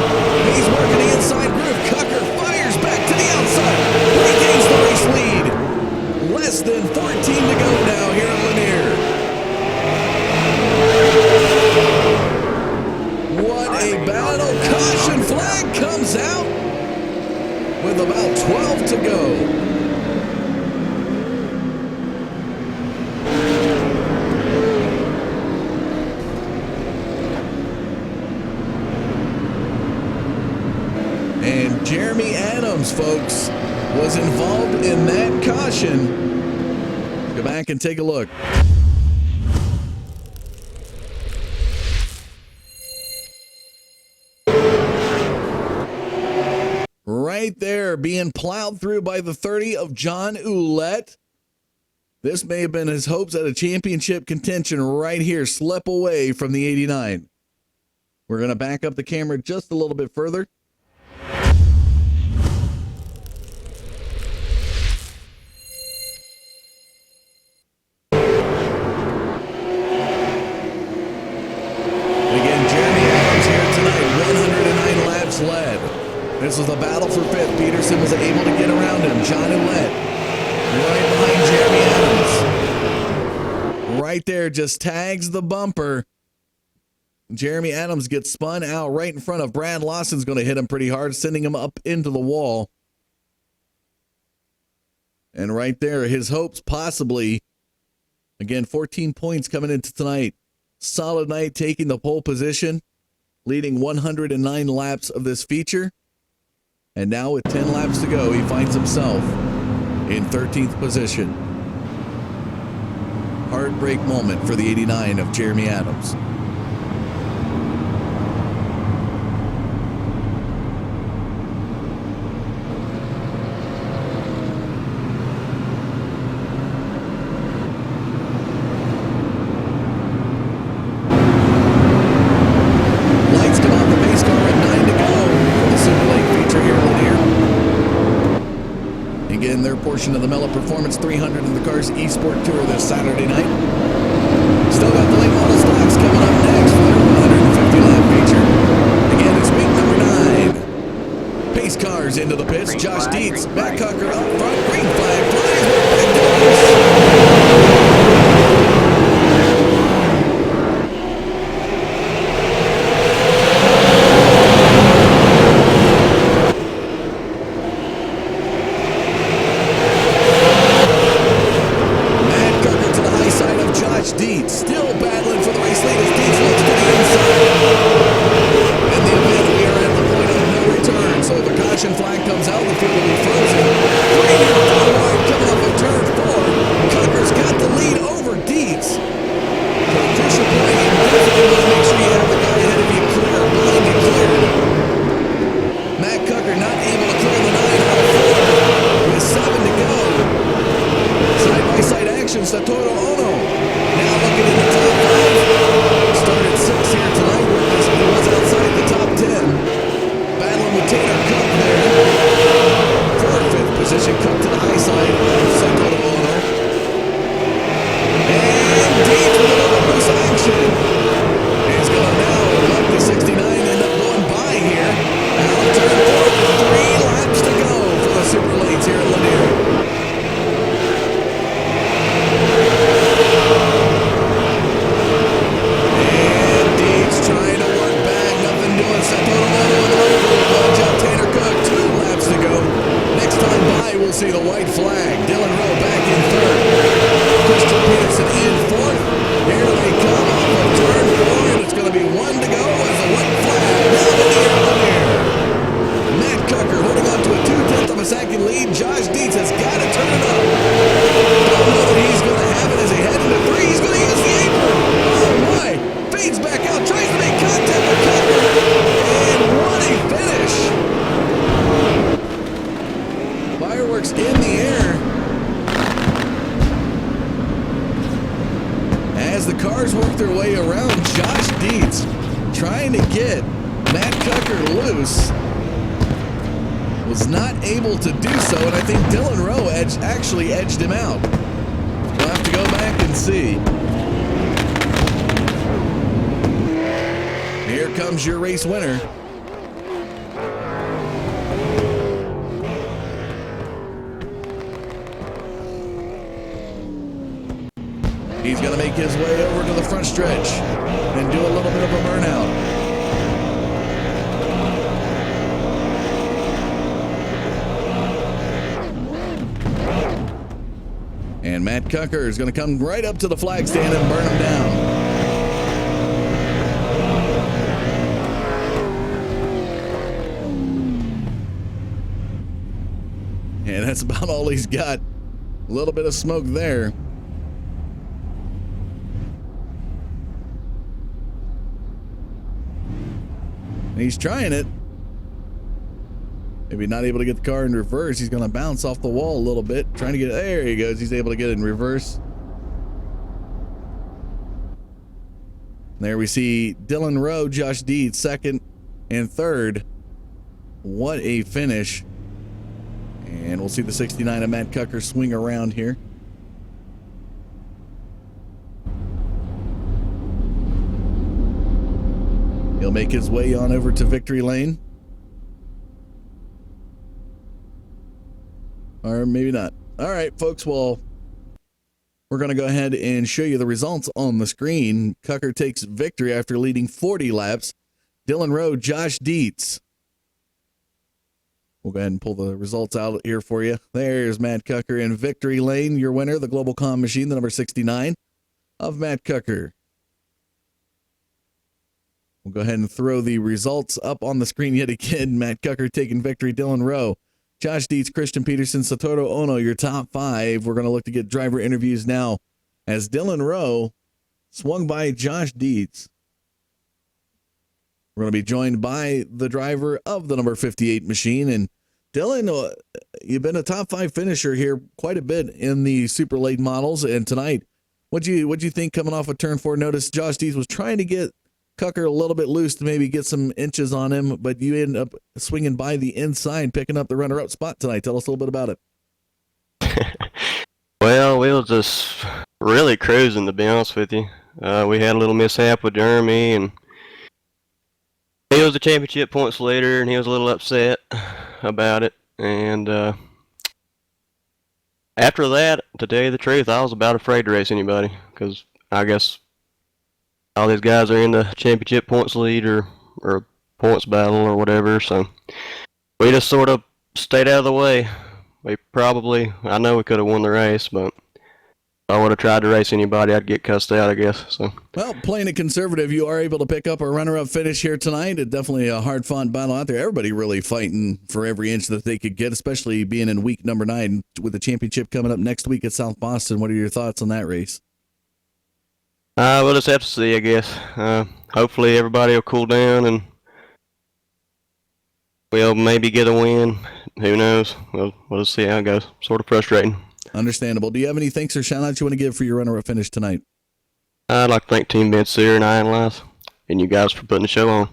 He's working the inside groove. Cucker fires back to the outside. Regains the race lead. Less than 14 to go now here at Lanier. What a battle. Caution flag comes out with about 12 to go. And Jeremy Adams, folks, was involved in that caution. Go back and take a look. Right there, being plowed through by the 30 of John Ouellette. This may have been his hopes at a championship contention right here, slip away from the 89. We're going to back up the camera just a little bit further. Again, Jeremy Adams here tonight, 109 laps led. This was a battle for fifth. Peterson was able to get around him. John Ouellette right behind Jeremy Adams. Right there, just tags the bumper. Jeremy Adams gets spun out right in front of Brad Lawson's going to hit him pretty hard, sending him up into the wall. And right there, his hopes possibly, again, 14 points coming into tonight. Solid night, taking the pole position, leading 109 laps of this feature. And now with 10 laps to go, he finds himself in 13th position. Heartbreak moment for the 89 of Jeremy Adams. Portion of the Mela Performance 300 in the Cars eSport Tour this Saturday night. Still got the late model stocks coming up next for their 150 lap feature. Again, it's week number 9. Pace cars into the pits. Josh Deeds, Matt Cucker up front. Green flag flies. We're back to see the white flag. Dylan Rowe back in third. Christian Peterson in fourth. Here they come off of turn 4, and it's going to be 1 to go as the white flag down in the air Lanier. Matt Cucker holding on to a 2/10 of a second lead. Josh Dietz has got to turn it up. Don't know that he's going to have it as he heads into 3. He's going to use the apron. Oh my! Fades back out, tries to make contact with Cucker, and what a finish! Fireworks in the air as the cars work their way around. Josh Dietz trying to get Matt Cucker loose, was not able to do so, and I think Dylan Rowe actually edged him out. We'll have to go back and see. Here comes your race winner. He's going to make his way over to the front stretch and do a little bit of a burnout. And Matt Cucker is going to come right up to the flag stand and burn him down. And that's about all he's got. A little bit of smoke there. And he's trying it. Maybe not able to get the car in reverse. He's going to bounce off the wall a little bit. Trying to get it. There he goes. He's able to get it in reverse. There we see Dylan Rowe, Josh Dietz, second and third. What a finish. And we'll see the 69 of Matt Cucker swing around here. He'll make his way on over to victory lane. Or maybe not. All right, folks, well, we're going to go ahead and show you the results on the screen. Cucker takes victory after leading 40 laps. Dylan Rowe, Josh Dietz. We'll go ahead and pull the results out here for you. There's Matt Cucker in victory lane. Your winner, the Global Com Machine, the number 69 of Matt Cucker. We'll go ahead and throw the results up on the screen yet again. Matt Cucker taking victory. Dylan Rowe, Josh Dietz, Christian Peterson, Satoru Ono, your top 5. We're going to look to get driver interviews now as Dylan Rowe swung by Josh Dietz. We're going to be joined by the driver of the number 58 machine. And Dylan, you've been a top 5 finisher here quite a bit in the super late models. And tonight, what'd you think coming off of turn 4? Notice Josh Dietz was trying to get Cucker a little bit loose to maybe get some inches on him, but you end up swinging by the inside, picking up the runner-up spot tonight. Tell us a little bit about it.
Well, we were just really cruising, to be honest with you. We had a little mishap with Jeremy, and he was the championship points leader, and he was a little upset about it. And after that, to tell you the truth, I was about afraid to race anybody, because I guess all these guys are in the championship points lead or points battle or whatever, so we just sort of stayed out of the way. I know we could have won the race, but if I would have tried to race anybody, I'd get cussed out, I guess. So,
well, playing it conservative, you are able to pick up a runner-up finish here tonight. It's definitely a hard-fought battle out there. Everybody really fighting for every inch that they could get, especially being in week number 9 with the championship coming up next week at South Boston. What are your thoughts on that race?
We'll just have to see, I guess. Hopefully everybody will cool down and we'll maybe get a win. Who knows? We'll just see how it goes. Sort of frustrating.
Understandable. Do you have any thanks or shout-outs you want to give for your runner-up finish tonight?
I'd like to thank Team Ben Sear and Iron Lies and you guys for putting the show on.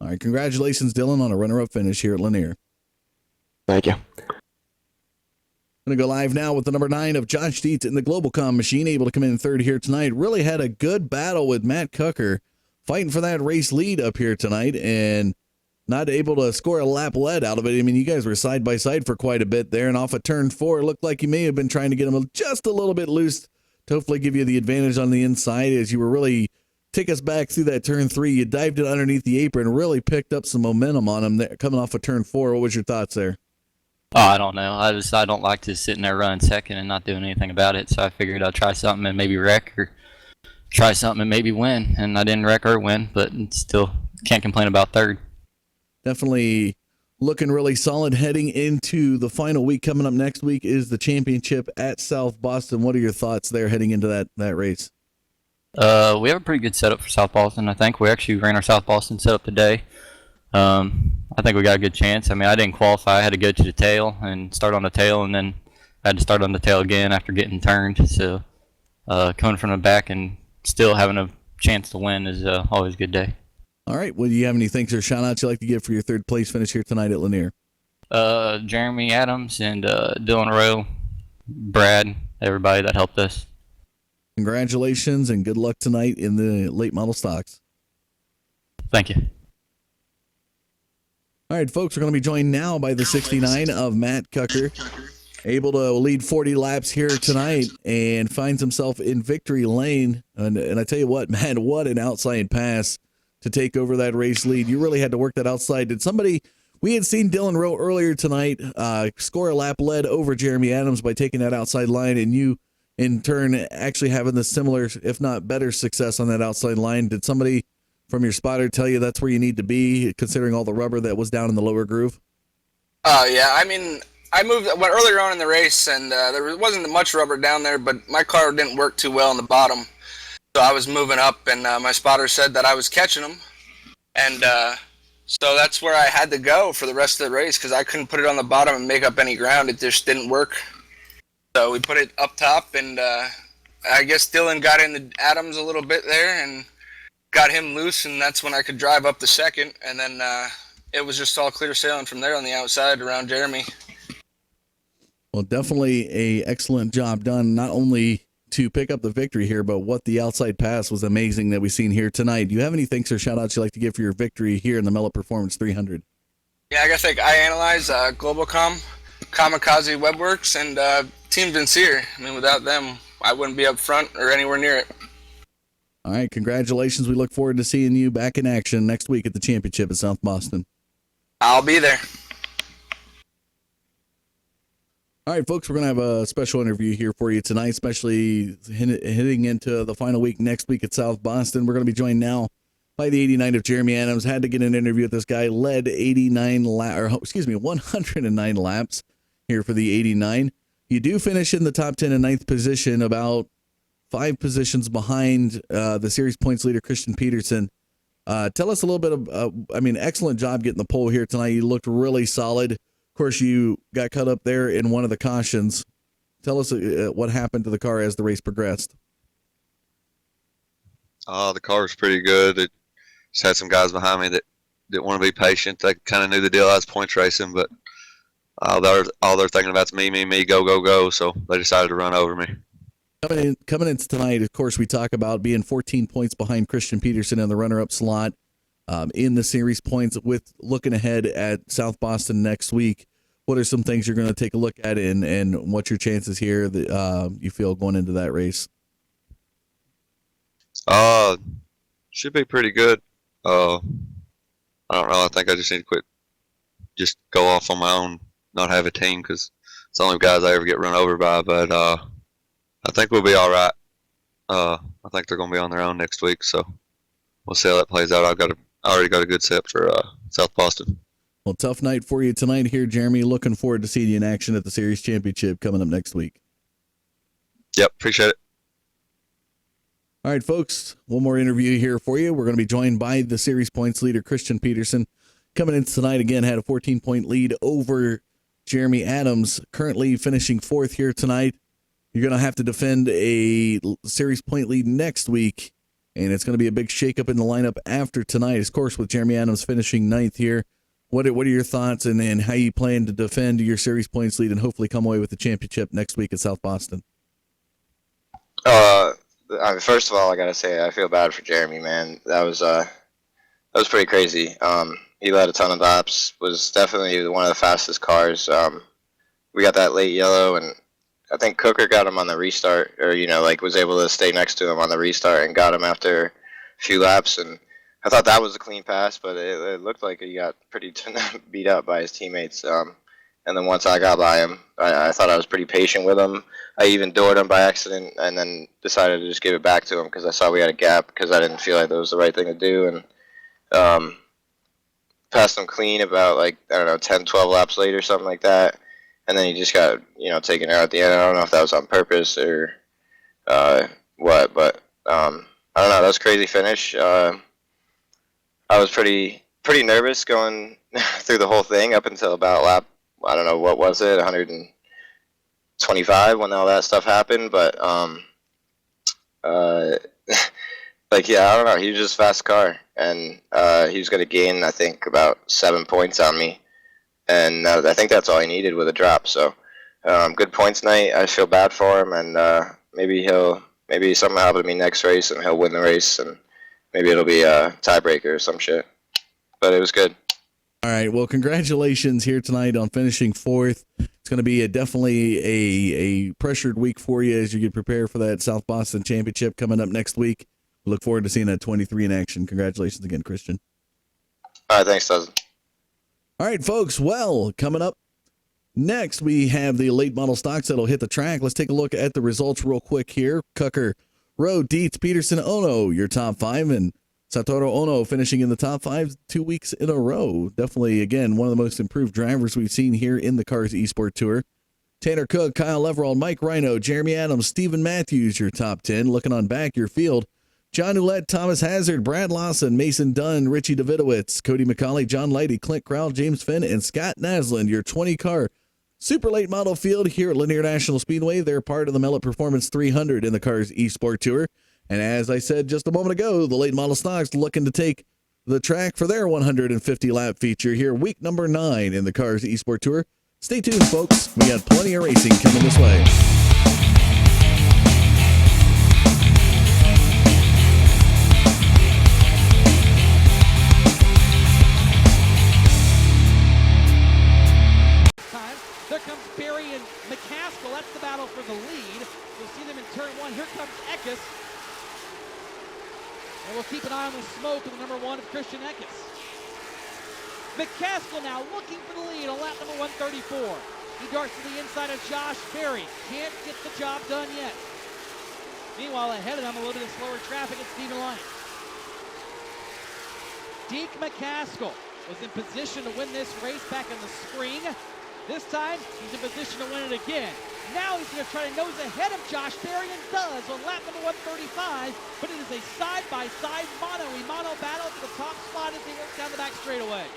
All right, congratulations, Dylan, on a runner-up finish here at Lanier.
Thank you.
Going to go live now with the number 9 of Josh Dietz in the Global Com Machine, able to come in third here tonight. Really had a good battle with Matt Cucker, fighting for that race lead up here tonight, and not able to score a lap lead out of it. I mean, you guys were side by side for quite a bit there, and off of turn 4, it looked like you may have been trying to get him just a little bit loose to hopefully give you the advantage on the inside as you were really take us back through that turn 3. You dived it underneath the apron, really picked up some momentum on him there, coming off of turn 4. What was your thoughts there?
Oh, I don't know. I don't like to sit in there running second and not doing anything about it. So I figured I'd try something and maybe wreck, or try something and maybe win. And I didn't wreck or win, but still can't complain about third.
Definitely looking really solid heading into the final week. Coming up next week is the championship at South Boston. What are your thoughts there heading into that race?
We have a pretty good setup for South Boston. I think we actually ran our South Boston setup today. I think we got a good chance. I mean, I didn't qualify. I had to go to the tail and start on the tail, and then I had to start on the tail again after getting turned. So coming from the back and still having a chance to win is always a good day.
All right. Well, do you have any thanks or shout outs you'd like to give for your third place finish here tonight at Lanier?
Jeremy Adams and Dylan Rowe, Brad, everybody that helped us.
Congratulations and good luck tonight in the late model stocks.
Thank you.
All right, folks, we're going to be joined now by the 69 of Matt Cucker, able to lead 40 laps here tonight and finds himself in victory lane. And I tell you what, Matt, what an outside pass to take over that race lead. You really had to work that outside. We had seen Dylan Rowe earlier tonight score a lap led over Jeremy Adams by taking that outside line, and you, in turn, actually having the similar, if not better, success on that outside line. Did somebody from your spotter tell you that's where you need to be, considering all the rubber that was down in the lower groove?
Yeah. I mean, went earlier on in the race, and there wasn't much rubber down there, but my car didn't work too well in the bottom. So I was moving up, and my spotter said that I was catching them. And so that's where I had to go for the rest of the race, because I couldn't put it on the bottom and make up any ground. It just didn't work. So we put it up top, and I guess Dylan got into Adams a little bit there and got him loose, and that's when I could drive up the second. And then it was just all clear sailing from there on the outside around Jeremy.
Well, definitely a excellent job done, not only to pick up the victory here, but what the outside pass was amazing that we've seen here tonight. Do you have any thanks or shout outs you'd like to give for your victory here in the Mello Performance 300?
Yeah, I guess I analyze Globalcom, Kamikaze Webworks, and Team Vincier. I mean, without them, I wouldn't be up front or anywhere near it.
All right, congratulations. We look forward to seeing you back in action next week at the championship at South Boston.
I'll be there.
All right, folks, we're going to have a special interview here for you tonight, especially heading into the final week next week at South Boston. We're going to be joined now by the 89 of Jeremy Adams. Had to get an interview with this guy, led 109 laps here for the 89. You do finish in the top 10 in ninth position, about 5 positions behind the series points leader, Christian Peterson. Tell us a little bit of, excellent job getting the pole here tonight. You looked really solid. Of course, you got cut up there in one of the cautions. Tell us what happened to the car as the race progressed.
The car was pretty good. It just had some guys behind me that didn't want to be patient. They kind of knew the deal. I was points racing, but all they're thinking about is me, go, go, go. So they decided to run over me.
Coming into tonight, of course, we talk about being 14 points behind Christian Peterson in the runner-up slot in the series points. With looking ahead at South Boston next week, what are some things you're going to take a look at, and what's your chances here that you feel going into that race?
Should be pretty good. I don't know. I think I just need to just go off on my own, not have a team, because it's the only guys I ever get run over by. But I think we'll be all right. I think they're going to be on their own next week, so we'll see how that plays out. I already got a good set for South Boston.
Well, tough night for you tonight here, Jeremy. Looking forward to seeing you in action at the Series Championship coming up next week.
Yep, appreciate it.
All right, folks, one more interview here for you. We're going to be joined by the series points leader, Christian Peterson. Coming in tonight, again, had a 14-point lead over Jeremy Adams, currently finishing fourth here tonight. You're going to have to defend a series point lead next week, and it's going to be a big shakeup in the lineup after tonight. Of course, with Jeremy Adams finishing ninth here, what are your thoughts and how you plan to defend your series points lead and hopefully come away with the championship next week at South Boston?
First of all, I gotta say I feel bad for Jeremy, man. That was pretty crazy. He led a ton of laps. Was definitely one of the fastest cars. We got that late yellow, and I think Cooker got him on the restart, or was able to stay next to him on the restart and got him after a few laps. And I thought that was a clean pass, but it looked like he got pretty beat up by his teammates. And then once I got by him, I thought I was pretty patient with him. I even doored him by accident, and then decided to just give it back to him because I saw we had a gap because I didn't feel like that was the right thing to do. And passed him clean about, like, I don't know, 10, 12 laps later, something like that. And then he just got, taken out at the end. I don't know if that was on purpose or what, but I don't know. That was a crazy finish. I was pretty nervous going through the whole thing up until about lap, I don't know, what was it, 125 when all that stuff happened. But like, yeah, I don't know. He was just a fast car, and he was going to gain, I think, about 7 points on me, and I think that's all he needed with a drop. So good points night. I feel bad for him, and maybe something will happen to me next race, and he'll win the race, and maybe it'll be a tiebreaker or some shit. But it was good.
All right. Well, congratulations here tonight on finishing fourth. It's going to be definitely a pressured week for you as you get prepared for that South Boston Championship coming up next week. We look forward to seeing that 23 in action. Congratulations again, Christian.
All right. Thanks, Dustin.
All right, folks. Well, coming up next, we have the late model stocks that'll hit the track. Let's take a look at the results real quick here. Cucker, Rowe, Dietz, Peterson, Ono, your top five, and Satoru Ono finishing in the top five 2 weeks in a row. Definitely, again, one of the most improved drivers we've seen here in the Cars eSport Tour. Tanner Cook, Kyle Leverall, Mike Rhino, Jeremy Adams, Stephen Matthews, your top 10. Looking on back, your field, John Ouellette, Thomas Hazard, Brad Lawson, Mason Dunn, Richie Davidowitz, Cody McCauley, John Lighty, Clint Crowell, James Finn, and Scott Naslund, your 20-car super late model field here at Lanier National Speedway. They're part of the Mellot Performance 300 in the Cars eSport Tour. And as I said just a moment ago, the late model stocks looking to take the track for their 150-lap feature here, week number 9 in the Cars eSport Tour. Stay tuned, folks. We got plenty of racing coming this way.
There comes Barry and McCaskill. That's the battle for the lead. You'll see them in turn 1. Here comes Eckes. And we'll keep an eye on the smoke of the number 1 of Christian Eckes. McCaskill now looking for the lead on lap number 134. He darts to the inside of Josh Berry. Can't get the job done yet. Meanwhile, ahead of them, a little bit of slower traffic at Stephen Lyon. Deke McCaskill was in position to win this race back in the spring. This time, he's in position to win it again. Now he's going to try to nose ahead of Josh Berry, and does on lap number 135, but it is a side-by-side mono-a-mono battle for the top spot as they work down the back straightaway.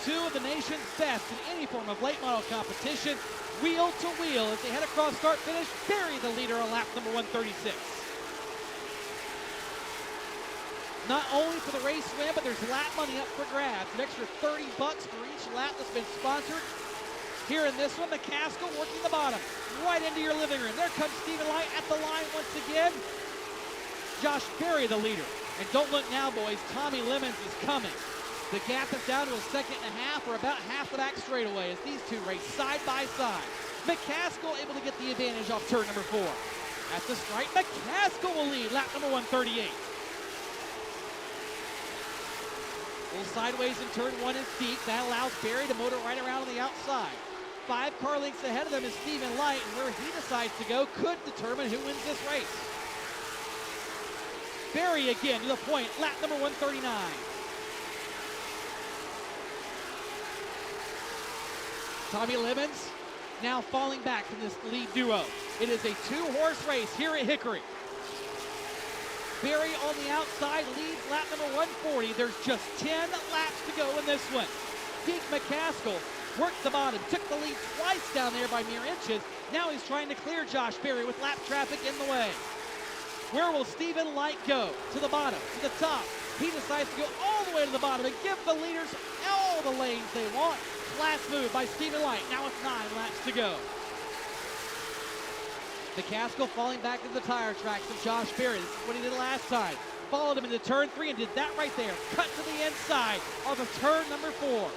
Two of the nation's best in any form of late model competition, wheel to wheel as they head across start-finish. Berry the leader on lap number 136. Not only for the race win, but there's lap money up for grabs. An extra $30 for each lap that's been sponsored. Here in this one, McCaskill working the bottom, right into your living room. There comes Stephen Light at the line once again. Josh Berry the leader. And don't look now, boys, Tommy Lemons is coming. The gap is down to a second and a half, or about half the back straightaway as these two race side by side. McCaskill able to get the advantage off turn number 4. At the stripe, McCaskill will lead lap number 138. A little sideways in turn 1 is deep. That allows Berry to motor right around on the outside. 5 car lengths ahead of them is Stephen Light, and where he decides to go could determine who wins this race. Berry again to the point, lap number 139. Tommy Lemons now falling back from this lead duo. It is a 2-horse race here at Hickory. Berry on the outside leads lap number 140. There's just 10 laps to go in this one. Deke McCaskill worked the bottom, took the lead twice down there by mere inches. Now he's trying to clear Josh Berry with lap traffic in the way. Where will Stephen Light go? To the bottom, to the top. He decides to go all the way to the bottom and give the leaders all the lanes they want. Class move by Stephen Light. Now it's 9 laps to go. McCaskill falling back to the tire tracks of Josh Berry. This is what he did last time. Followed him into turn 3 and did that right there. Cut to the inside off of turn number 4.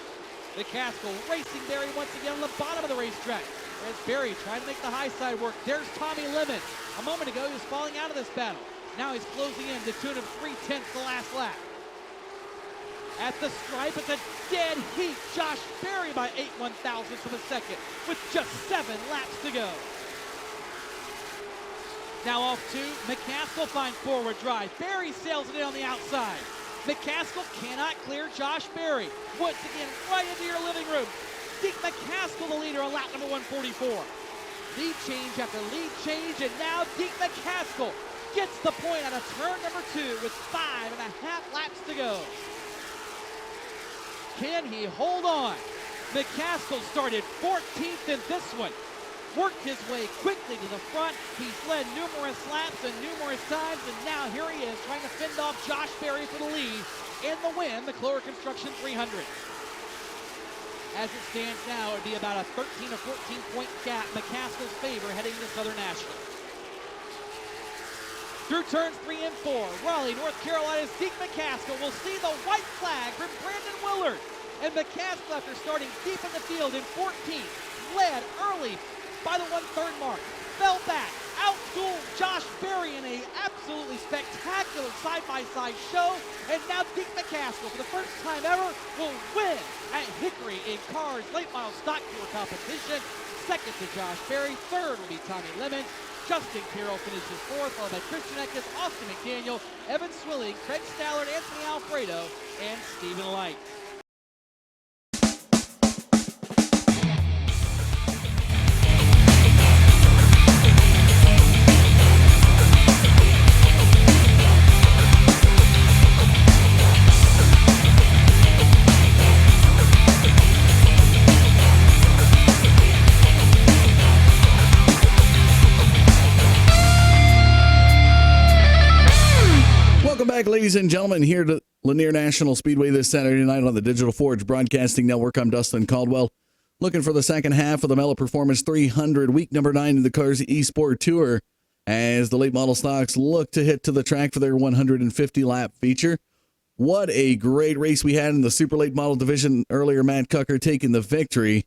McCaskill racing Berry once again on the bottom of the racetrack. There's Berry trying to make the high side work. There's Tommy Lemons. A moment ago, he was falling out of this battle. Now he's closing in to the tune of 3/10 the last lap. At the stripe, it's a dead heat. Josh Berry by 8/1000ths of a second with just 7 laps to go. Now off 2, McCaskill finds forward drive. Berry sails it in on the outside. McCaskill cannot clear Josh Berry. Once again, right into your living room. Deke McCaskill, the leader on lap number 144. Lead change after lead change, and now Deke McCaskill gets the point out of turn number 2 with 5.5 laps to go. Can he hold on? McCaskill started 14th in this one. Worked his way quickly to the front. He's led numerous laps and numerous times, and now here he is trying to fend off Josh Berry for the lead and the win, the Clover Construction 300. As it stands now, it would be about a 13 or 14 point gap in McCaskill's favor heading to Southern National. Through turns 3 and 4, Raleigh, North Carolina's Deke McCaskill will see the white flag from Brandon Willard. And McCaskill, after starting deep in the field in 14th, led early by the 1/3 mark, fell back, outdueled Josh Berry in a absolutely spectacular side-by-side show, and now Deke McCaskill, for the first time ever, will win at Hickory in Cars Late Model Stock Tour competition. Second to Josh Berry, third will be Tommy Lemon. Justin Carroll finishes 4th, followed by Christian Eckes, Austin McDaniel, Evan Swilling, Craig Stallard, Anthony Alfredo, and Stephen Light.
Welcome back, ladies and gentlemen, here to Lanier National Speedway this Saturday night on the Digital Forge Broadcasting Network. I'm Dustin Caldwell, looking for the second half of the Mellow Performance 300, week number 9 in the Cars eSport Tour, as the late model stocks look to hit to the track for their 150-lap feature. What a great race we had in the super late model division earlier. Matt Cucker taking the victory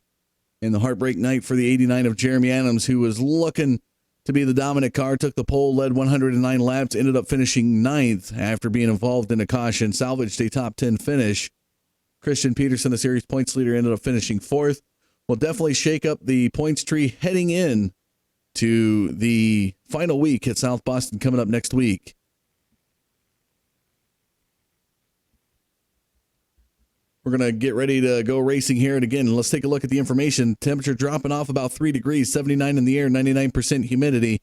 in the heartbreak night for the 89 of Jeremy Adams, who was looking to be the dominant car, took the pole, led 109 laps, ended up finishing 9th after being involved in a caution, salvaged a top 10 finish. Christian Peterson, the series points leader, ended up finishing 4th. Will definitely shake up the points tree heading in to the final week at South Boston coming up next week. We're going to get ready to go racing here. And again, let's take a look at the information. Temperature dropping off about 3 degrees, 79 in the air, 99% humidity.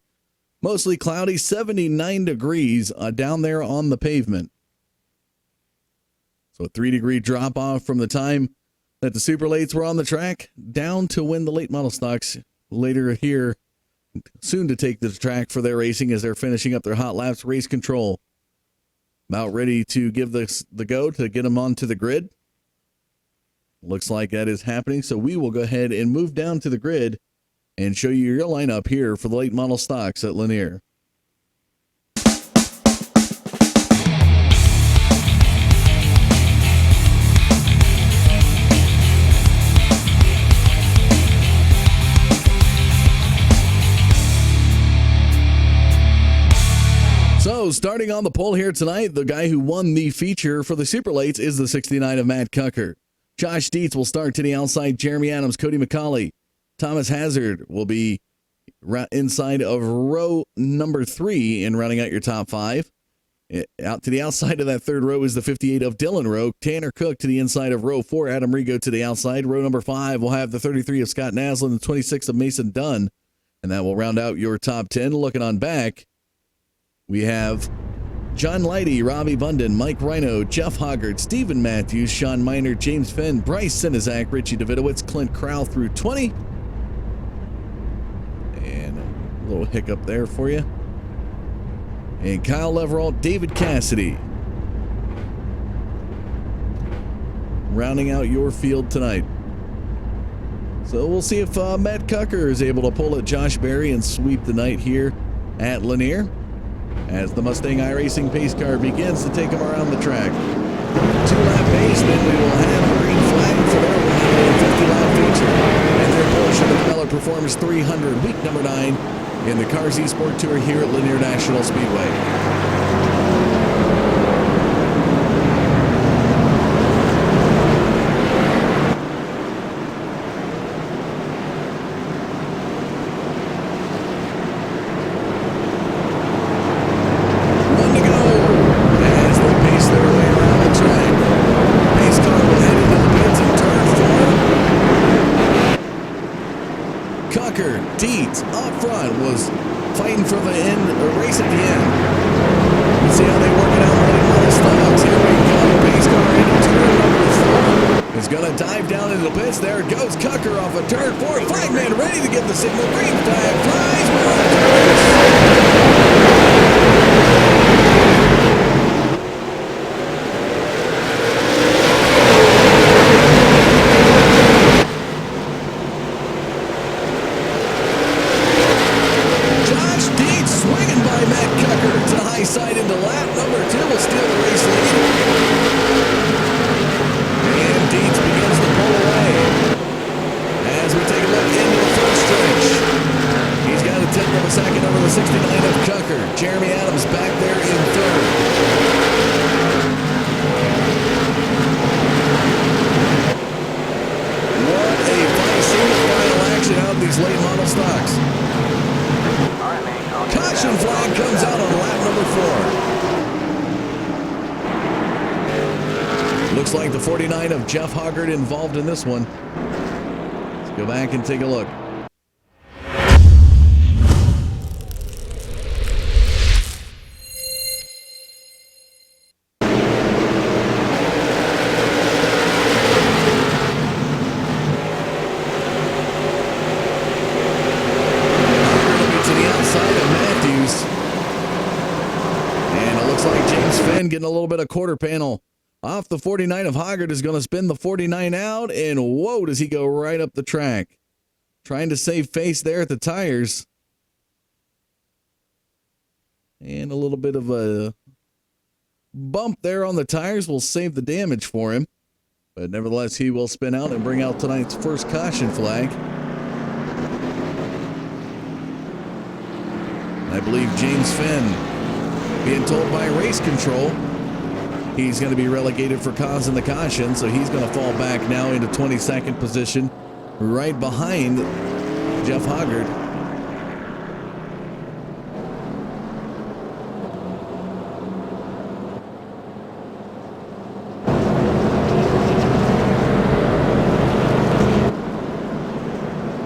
Mostly cloudy, 79 degrees down there on the pavement. So a 3-degree drop off from the time that the super lates were on the track down to when the late model stocks later here, soon to take the track for their racing as they're finishing up their hot laps race control. About ready to give this the go to get them onto the grid. Looks like that is happening, so we will go ahead and move down to the grid and show you your lineup here for the late model stocks at Lanier. So, starting on the pole here tonight, the guy who won the feature for the super lates is the 69 of Matt Cucker. Josh Dietz will start to the outside. Jeremy Adams, Cody McCauley. Thomas Hazard will be inside of row number 3 and running out your top 5. Out to the outside of that third row is the 58 of Dylan Rowe. Tanner Cook to the inside of row 4. Adam Rigo to the outside. Row number 5 will have the 33 of Scott Naslin, the 26 of Mason Dunn. And that will round out your top 10. Looking on back, we have John Leidy, Robbie Bunden, Mike Rhino, Jeff Hoggard, Stephen Matthews, Sean Miner, James Fenn, Bryce Sinizak, Richie Davidowitz, Clint Crowell through 20. And a little hiccup there for you. And Kyle Leverall, David Cassidy. Rounding out your field tonight. So we'll see if Matt Cucker is able to pull at Josh Berry and sweep the night here at Lanier, as the Mustang iRacing pace car begins to take them around the track. 2-lap pace, then we will have a green flag for their 150-lap feature and their portion of the Mellow Performance 300, week number 9 in the Cars eSport Tour here at Lanier National Speedway. Cucker, Dietz up front was fighting for the end, race at the end. Let's see how they work it out late model stocks. Here we go. Pace car into turn number 4. Is going to dive down into the pits. There it goes. Cucker off of turn 4. Flagman ready to give the signal. Green flag flies. We're on to side into lap number 2 will steal the race lead. And Dietz begins to pull away. As we take a look into the first stretch. He's got a 10th of a second over the 69 of Cucker. Jeremy Adams back there in third. What a single final action out of these late model stocks. Caution flag comes out on lap number 4. Looks like the 49 of Jeff Hoggard involved in this one. Let's go back and take a look. Getting a little bit of quarter panel off the 49 of Hoggard is going to spin the 49 out, and whoa, does he go right up the track. Trying to save face there at the tires. And a little bit of a bump there on the tires will save the damage for him. But nevertheless, he will spin out and bring out tonight's first caution flag. I believe James Fenn being told by race control he's going to be relegated for causing the caution, so he's going to fall back now into 22nd position right behind Jeff Hoggard.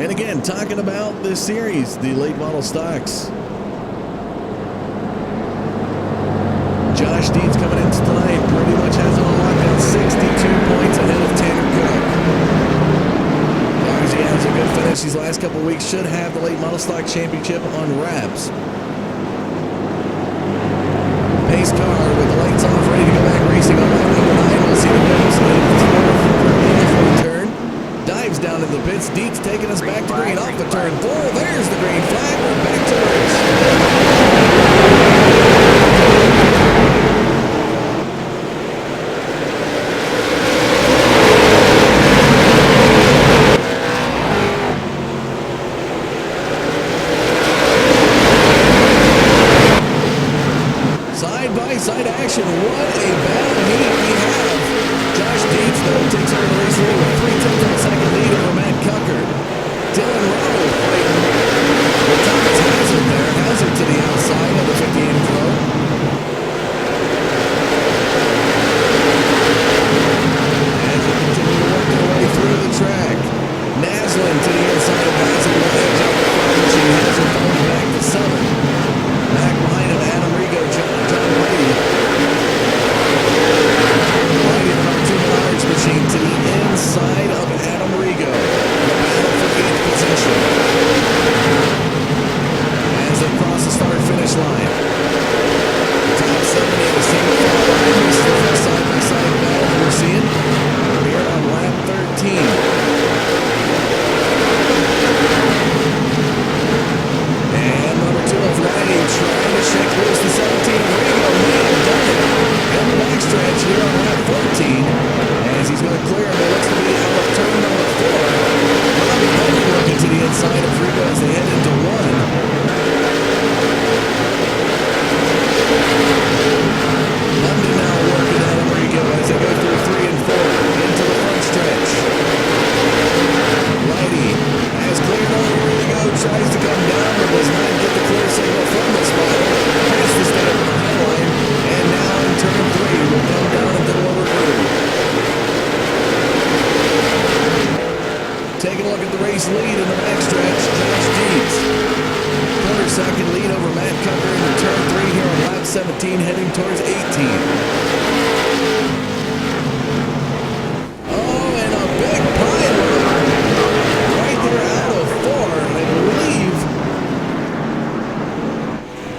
And again, talking about this series, the late model stocks. Josh Dietz coming into tonight pretty much has it on lock at 62 points ahead of Tanner Cook. As long as he has a good finish these last couple weeks, should have the late model stock championship on wraps. Pace car with the lights off, ready to go back racing on lap number 9. We'll see the nose in the turn. Dives down in the pits. Dietz taking us back to green off the turn 4. There's the green flag. We're back to race. Side action, what a battle heat we have. Josh Dietz, though, takes over the race lead with 3/10 of a second lead over Matt Cucker. Dylan Rowe fighting with Thomas Hazard there. Hazard to the outside of the 58 flow. As they continue to work their way through the track. Naslin to the inside of Hazard with that jump approaching. Hazard falling back to 7. Back behind him, Adam Rigo, John Brady. Riding our 2 large machine to the inside of Adam Rigo. The battle for 8th position. As they cross the start-finish line. Top 70 of the single file line. This is the first side-by-side battle that we're seeing here on lap 13. race lead in the backstretch. Josh Deeds. Quarter second lead over Matt Cucker in the turn 3 here on lap 17, heading towards 18. Oh, and a big pile right there out of 4, I believe.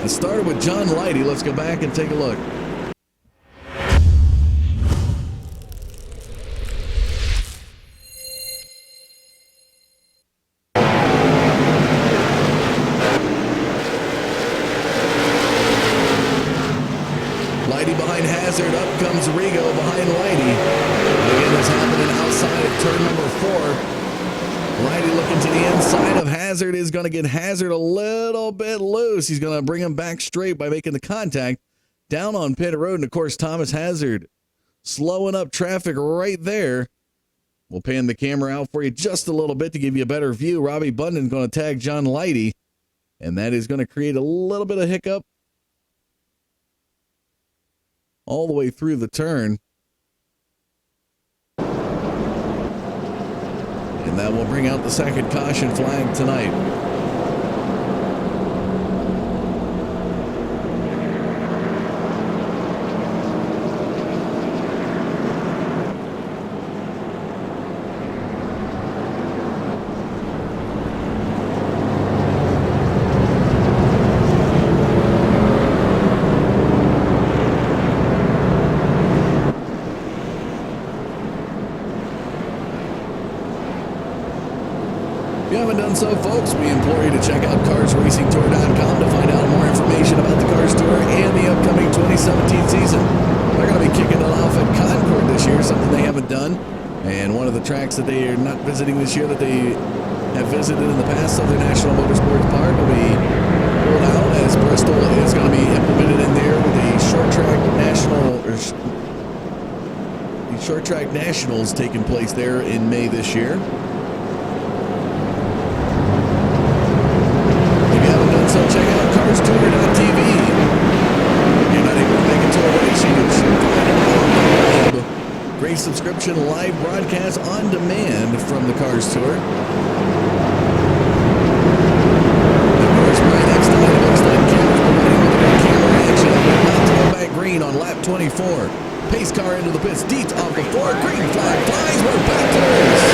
It started with John Lighty. Let's go back and take a look. Hazard, up comes Rigo behind Lighty. Again, this happening outside of turn number 4. Lighty looking to the inside of Hazard is going to get Hazard a little bit loose. He's going to bring him back straight by making the contact down on pit road. And of course, Thomas Hazard slowing up traffic right there. We'll pan the camera out for you just a little bit to give you a better view. Robbie Bunden's going to tag John Lighty, and that is going to create a little bit of hiccup all the way through the turn. And that will bring out the second caution flag tonight. So, folks, we implore you to check out carsracingtour.com to find out more information about the Cars Tour and the upcoming 2017 season. They're going to be kicking it off at Concord this year, something they haven't done. And one of the tracks that they are not visiting this year that they have visited in the past, Southern National Motorsports Park, will be rolled out as Bristol is going to be implemented in there with the short track nationals taking place there in May this year. So check out carstour.tv. You're not able to make it to a race, you can find it on the web. Great subscription, live broadcast on demand from the Cars Tour. Of course, right next to it looks like cameras providing with the camera action. About to go back green on lap 24. Pace car into the pits, Dietz off the 4. Green flag flies, we're back to the race.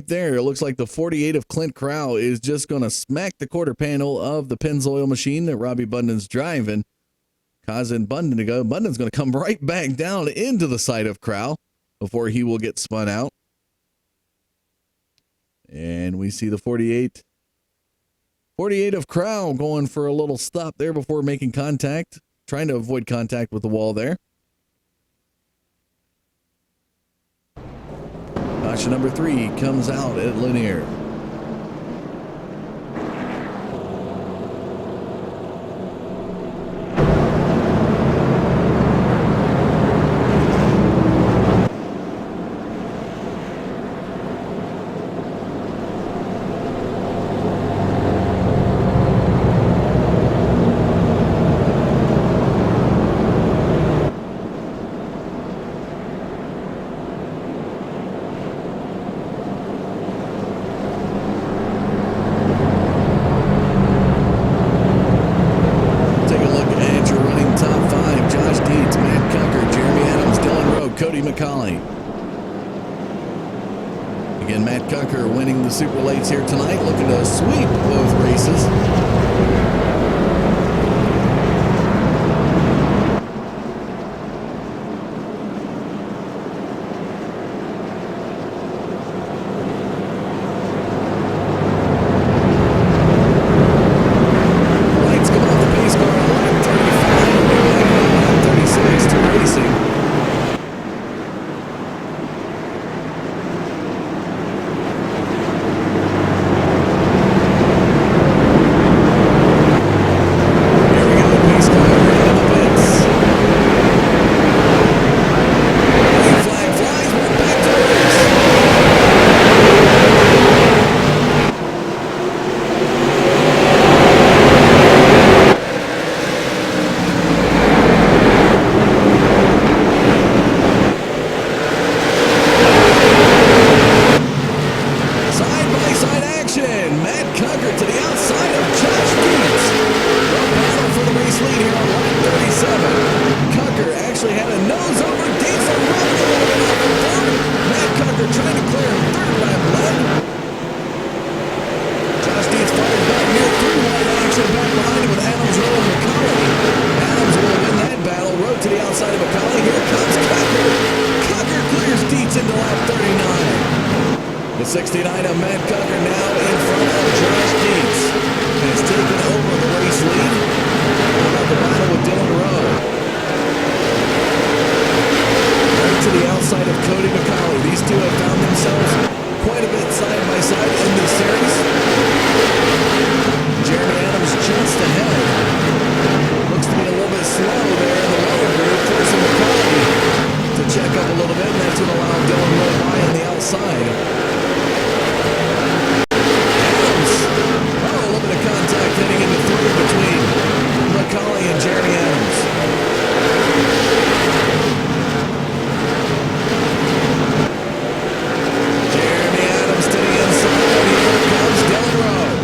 There, it looks like the 48 of Clint Crow is just going to smack the quarter panel of the Pennzoil machine that Robbie Bunden's driving, causing Bunden to go. Bunden's going to come right back down into the side of Crow before he will get spun out. And we see the 48 48 of Crow going for a little stop there before making contact, trying to avoid contact with the wall there. Caution number 3 comes out at Lanier. The Super Lates here tonight, looking to sweep both races. Lights come off the pace car on lap 35, lap 36 to racing. The 69 of Matt Cucker now in front of Josh Dietz. Has taken over the race lead. How about the battle with Dylan Rowe? Right to the outside of Cody McCauley. These two have found themselves quite a bit side by side in this series. Jeremy Adams just ahead. Looks to be a little bit slow there in the lower group, forcing McCauley to check up a little bit, and that's going to allow Dylan Rowe by on the outside. Heading into 3 between McCauley and Jeremy Adams. Jeremy Adams to the inside. Here comes Dylan Rowe.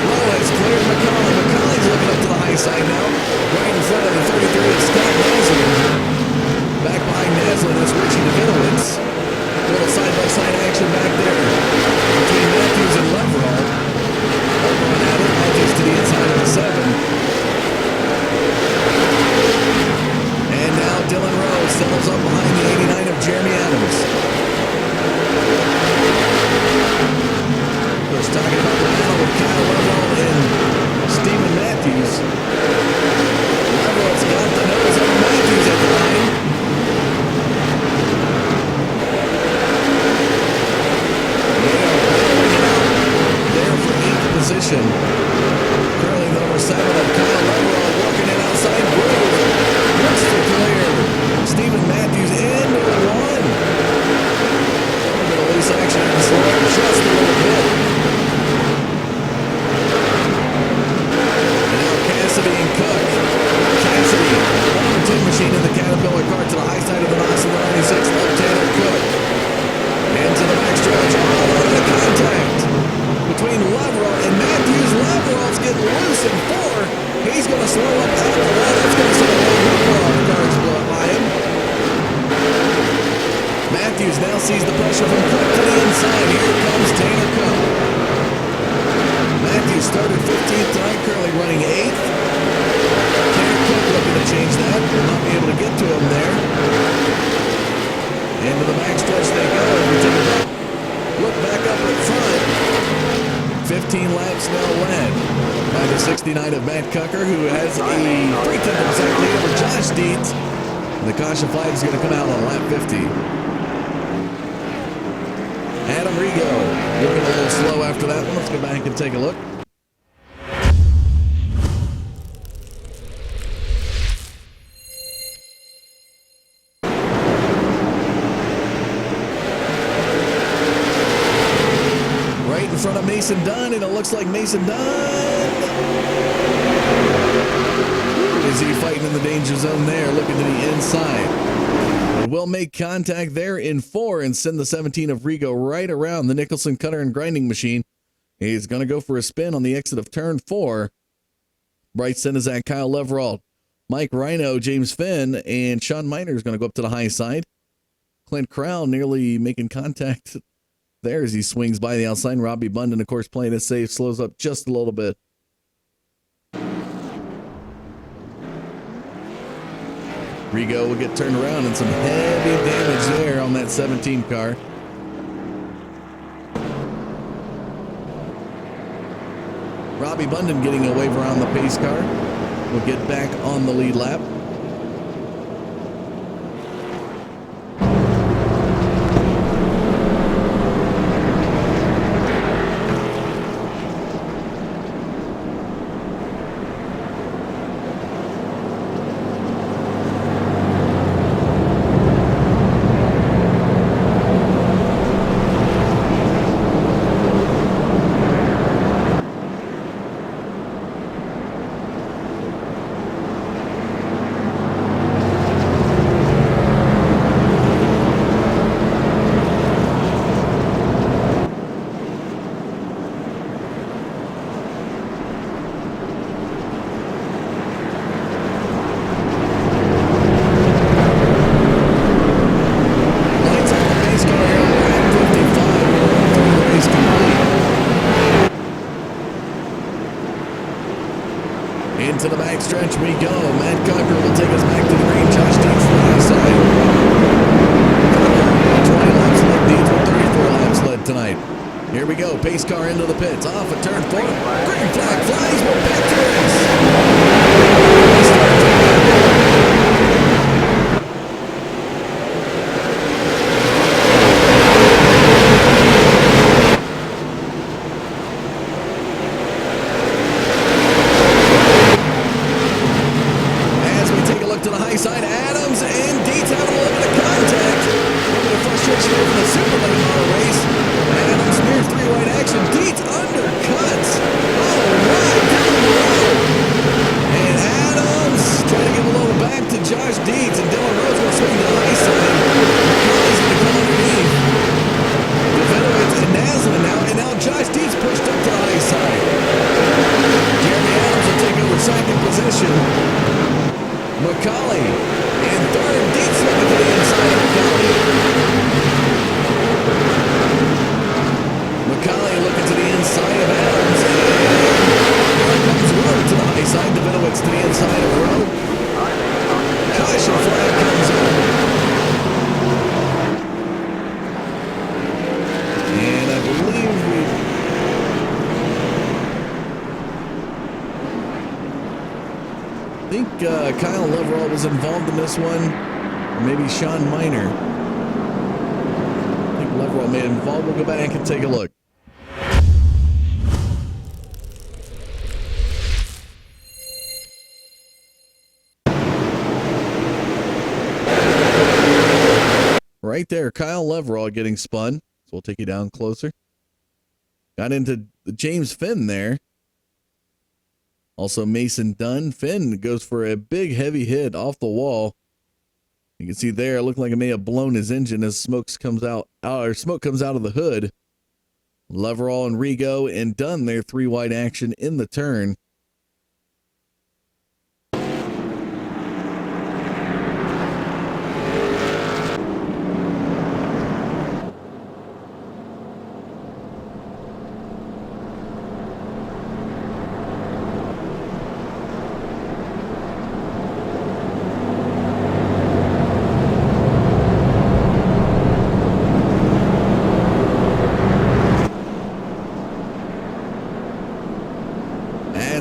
Rowe has cleared McCauley. McCauley's looking up to the high side now. Right in front of the 33 of Scott Naslin. Back behind Naslin is Richie Davidowitz. A little side-by-side action back there between Matthews and Leverall. Matthews to the inside of the 7. And now Dylan Rowe settles up behind the 89 of Jeremy Adams. Just talking about the battle with Kyle Leverall and Stephen Matthews. Leverall's got the nose of Matthews at the line. Position. Curling number 7 of Kyle Leverall working it outside groove. Looks to clear. Stephen Matthews into 1. A little bit of loose action in the slow just a little bit. And now Cassidy and Cook. Cassidy, 1-2 machine in the Caterpillar car to the high side of the NOS in the 96. Up Taylor Cook. Into the backstretch. All over the contact between Leverall and Matthews. Leverall's getting loose in 4. He's going to slow up out of the wall. That's going to send a little Leverall cars blow by him. Matthews now sees the pressure from Cook to the inside. Here comes Taylor Cook. Matthews started 15th tonight, currently running 8th. Taylor Cook looking to change that. Will not be able to get to him there. Into the backstretch they go. We take a look back up in front. 15 laps now led. the 69 of Matt Cucker, who has a 3/10 of a second lead over Josh Dietz. And the caution flag is going to come out on lap 50. Adam Rigo looking a little slow after that one. Let's go back and take a look. Right in front of Mason Dunn, and it looks like Mason Dunn. Is he fighting in the danger zone there, looking to the inside? But will make contact there in 4 and send the 17 of Rigo right around the Nicholson cutter and grinding machine. He's going to go for a spin on the exit of turn 4. Bryce Senizak, Kyle Leverald, Mike Rhino, James Finn, and Sean Miner is going to go up to the high side. Clint Crowell nearly making contact there as he swings by the outside. Robbie Bundon, of course, playing it safe, slows up just a little bit. Rigo will get turned around and some heavy damage there on that 17 car. Robbie Bundon getting a waiver on the pace car. Will get back on the lead lap. Into the backstretch we go. Matt Cocker will take us back to the green. Josh Dietz to the high side. 20 laps led. Dietz with 34 laps led tonight. Here we go. Pace car into the pits. Off at turn 4. Green flag flies. We're back to side, Adams and Dietz having a little bit of contact. A little bit of frustration over the super late model race. Adams smears 3 wide action. Dietz undercuts. All right, down the road. And Adams trying to give a little back to Josh Dietz, and Dylan Rose going to swing to the high side. McCauley's going to come underneath. Davidowitz and Naslin now, and now Josh Dietz pushed up to the high side. Jeremy Adams will take over second position. McCauley in third. Dietz looking to the inside of McCauley. McCauley looking to the inside of Adams. And here comes Rowe to the high side. Davidowitz to the inside of Rowe. Caution flag comes up. And I believe I think Kyle Leverall was involved in this one, or maybe Sean Miner. I think Leverall made it involved. We'll go back and take a look. Right there, Kyle Leverall getting spun. So we'll take you down closer. Got into James Finn there. Also, Mason Dunn. Finn goes for a big, heavy hit off the wall. You can see there, it looked like it may have blown his engine as smoke comes out of the hood. Leverall and Rigo and Dunn there, 3 wide action in the turn.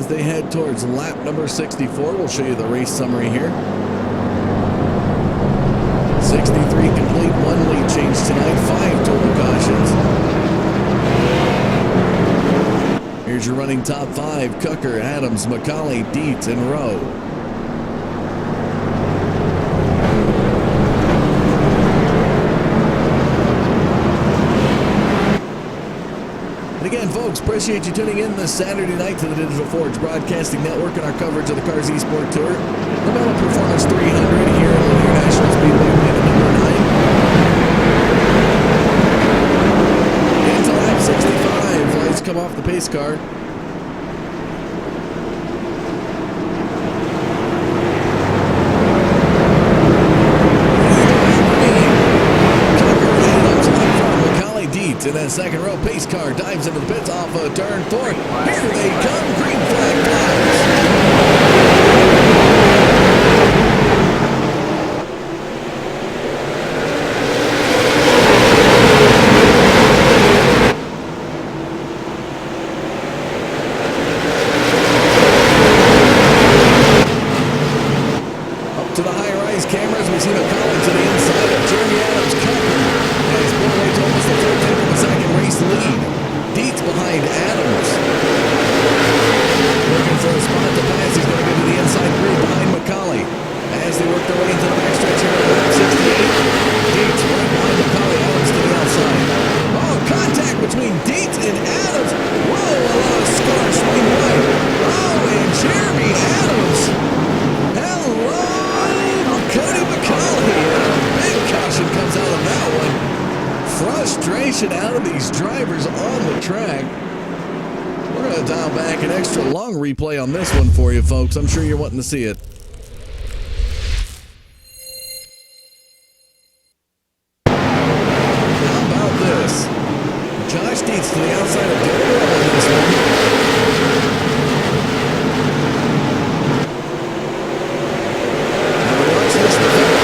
as they head towards lap number 64. We'll show you the race summary here. 63 complete, 1 lead change tonight, 5 total cautions. Here's your running top 5: Cucker, Adams, McCauley, Dietz, and Rowe. Again, folks, appreciate you tuning in this Saturday night to the Digital Forge Broadcasting Network and our coverage of the Cars eSport Tour. The Metal Performance 300 here at Lanier National Speedway, maiden number 9. Into lap 65. Lights come off the pace car. In that second row, pace car dives into the pits off of turn 4. Here they come, green flag flies. Up to the high-rise cameras, we see McCollum to the inside of Jeremy Adams' cover. As Speedway to almost the 13th of a second race lead. Dietz behind Adams. Looking for a spot to pass. He's going to go to the inside group behind McCauley. As they work their way into the backstretch here at lap 68. Dietz right behind McCauley. Adams to the outside. Oh, contact between Dietz and Adams. Whoa, a lot of scar swing right. Oh, and Jeremy Adams. Hello, Cody McCauley. A big caution comes out of that one. Frustration out of these drivers on the track. We're going to dial back an extra long replay on this one for you, folks. I'm sure you're wanting to see it. How about this? Josh Dietz to the outside of Derek Rowe on this one. Now watch this develop.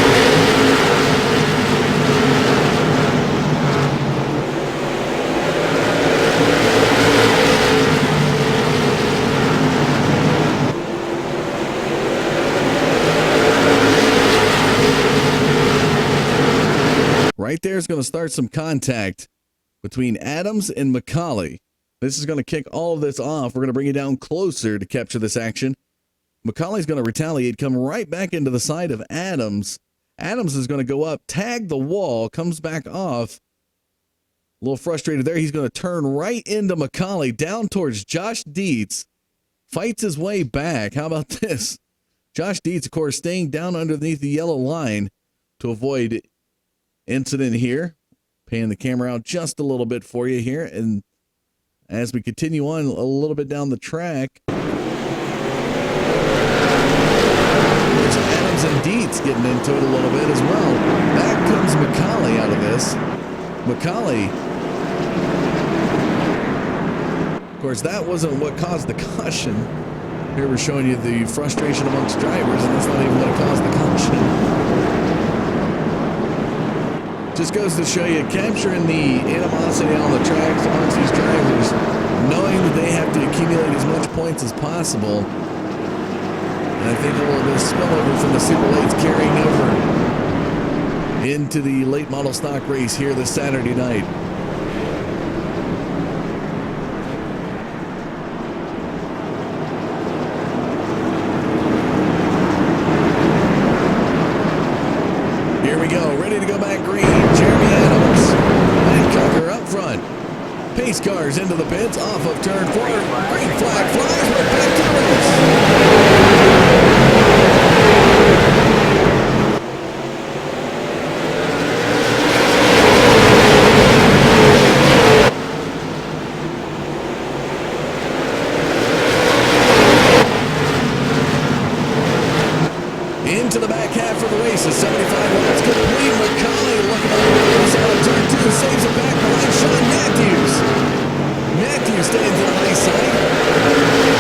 Right there is going to start some contact between Adams and McCauley. This is going to kick all of this off. We're going to bring you down closer to capture this action. McCauley's going to retaliate, come right back into the side of Adams. Adams is going to go up, tag the wall, comes back off. A little frustrated there. He's going to turn right into McCauley, down towards Josh Dietz. Fights his way back. How about this? Josh Dietz, of course, staying down underneath the yellow line to avoid incident here. Pan the camera out just a little bit for you here. And as we continue on a little bit down the track, there's Adams and Dietz getting into it a little bit as well. Back comes McCauley out of this. McCauley, of course, that wasn't what caused the caution. Here we're showing you the frustration amongst drivers, and that's not even what caused the caution. Just goes to show you, capturing the animosity on the tracks amongst these drivers, knowing that they have to accumulate as much points as possible. And I think a little bit of spillover from the Super Lates carrying over into the late model stock race here this Saturday night. Here we go, ready to go back green. Jeremy Adams and Cucker up front. Pace cars into the pits off of turn 4. Green flag flies. We're back to the into the back half of the race. 75 laps complete. McCauley looking on the race out of turn 2. Saves it back behind Sean Matthews. Matthews staying to the high side.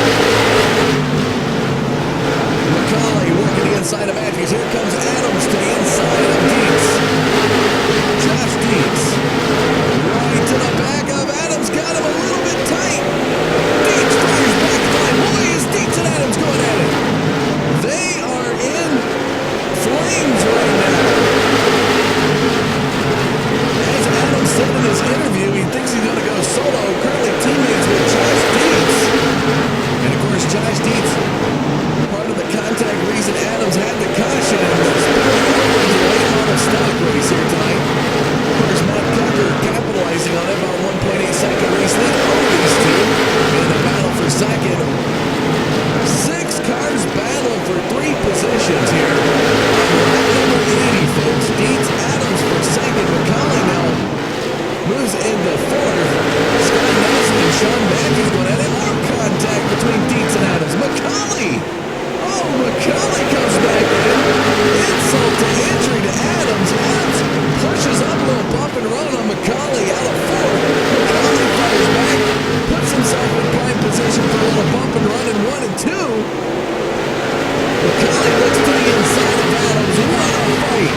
McCauley looks to the inside of Adams. What a fight.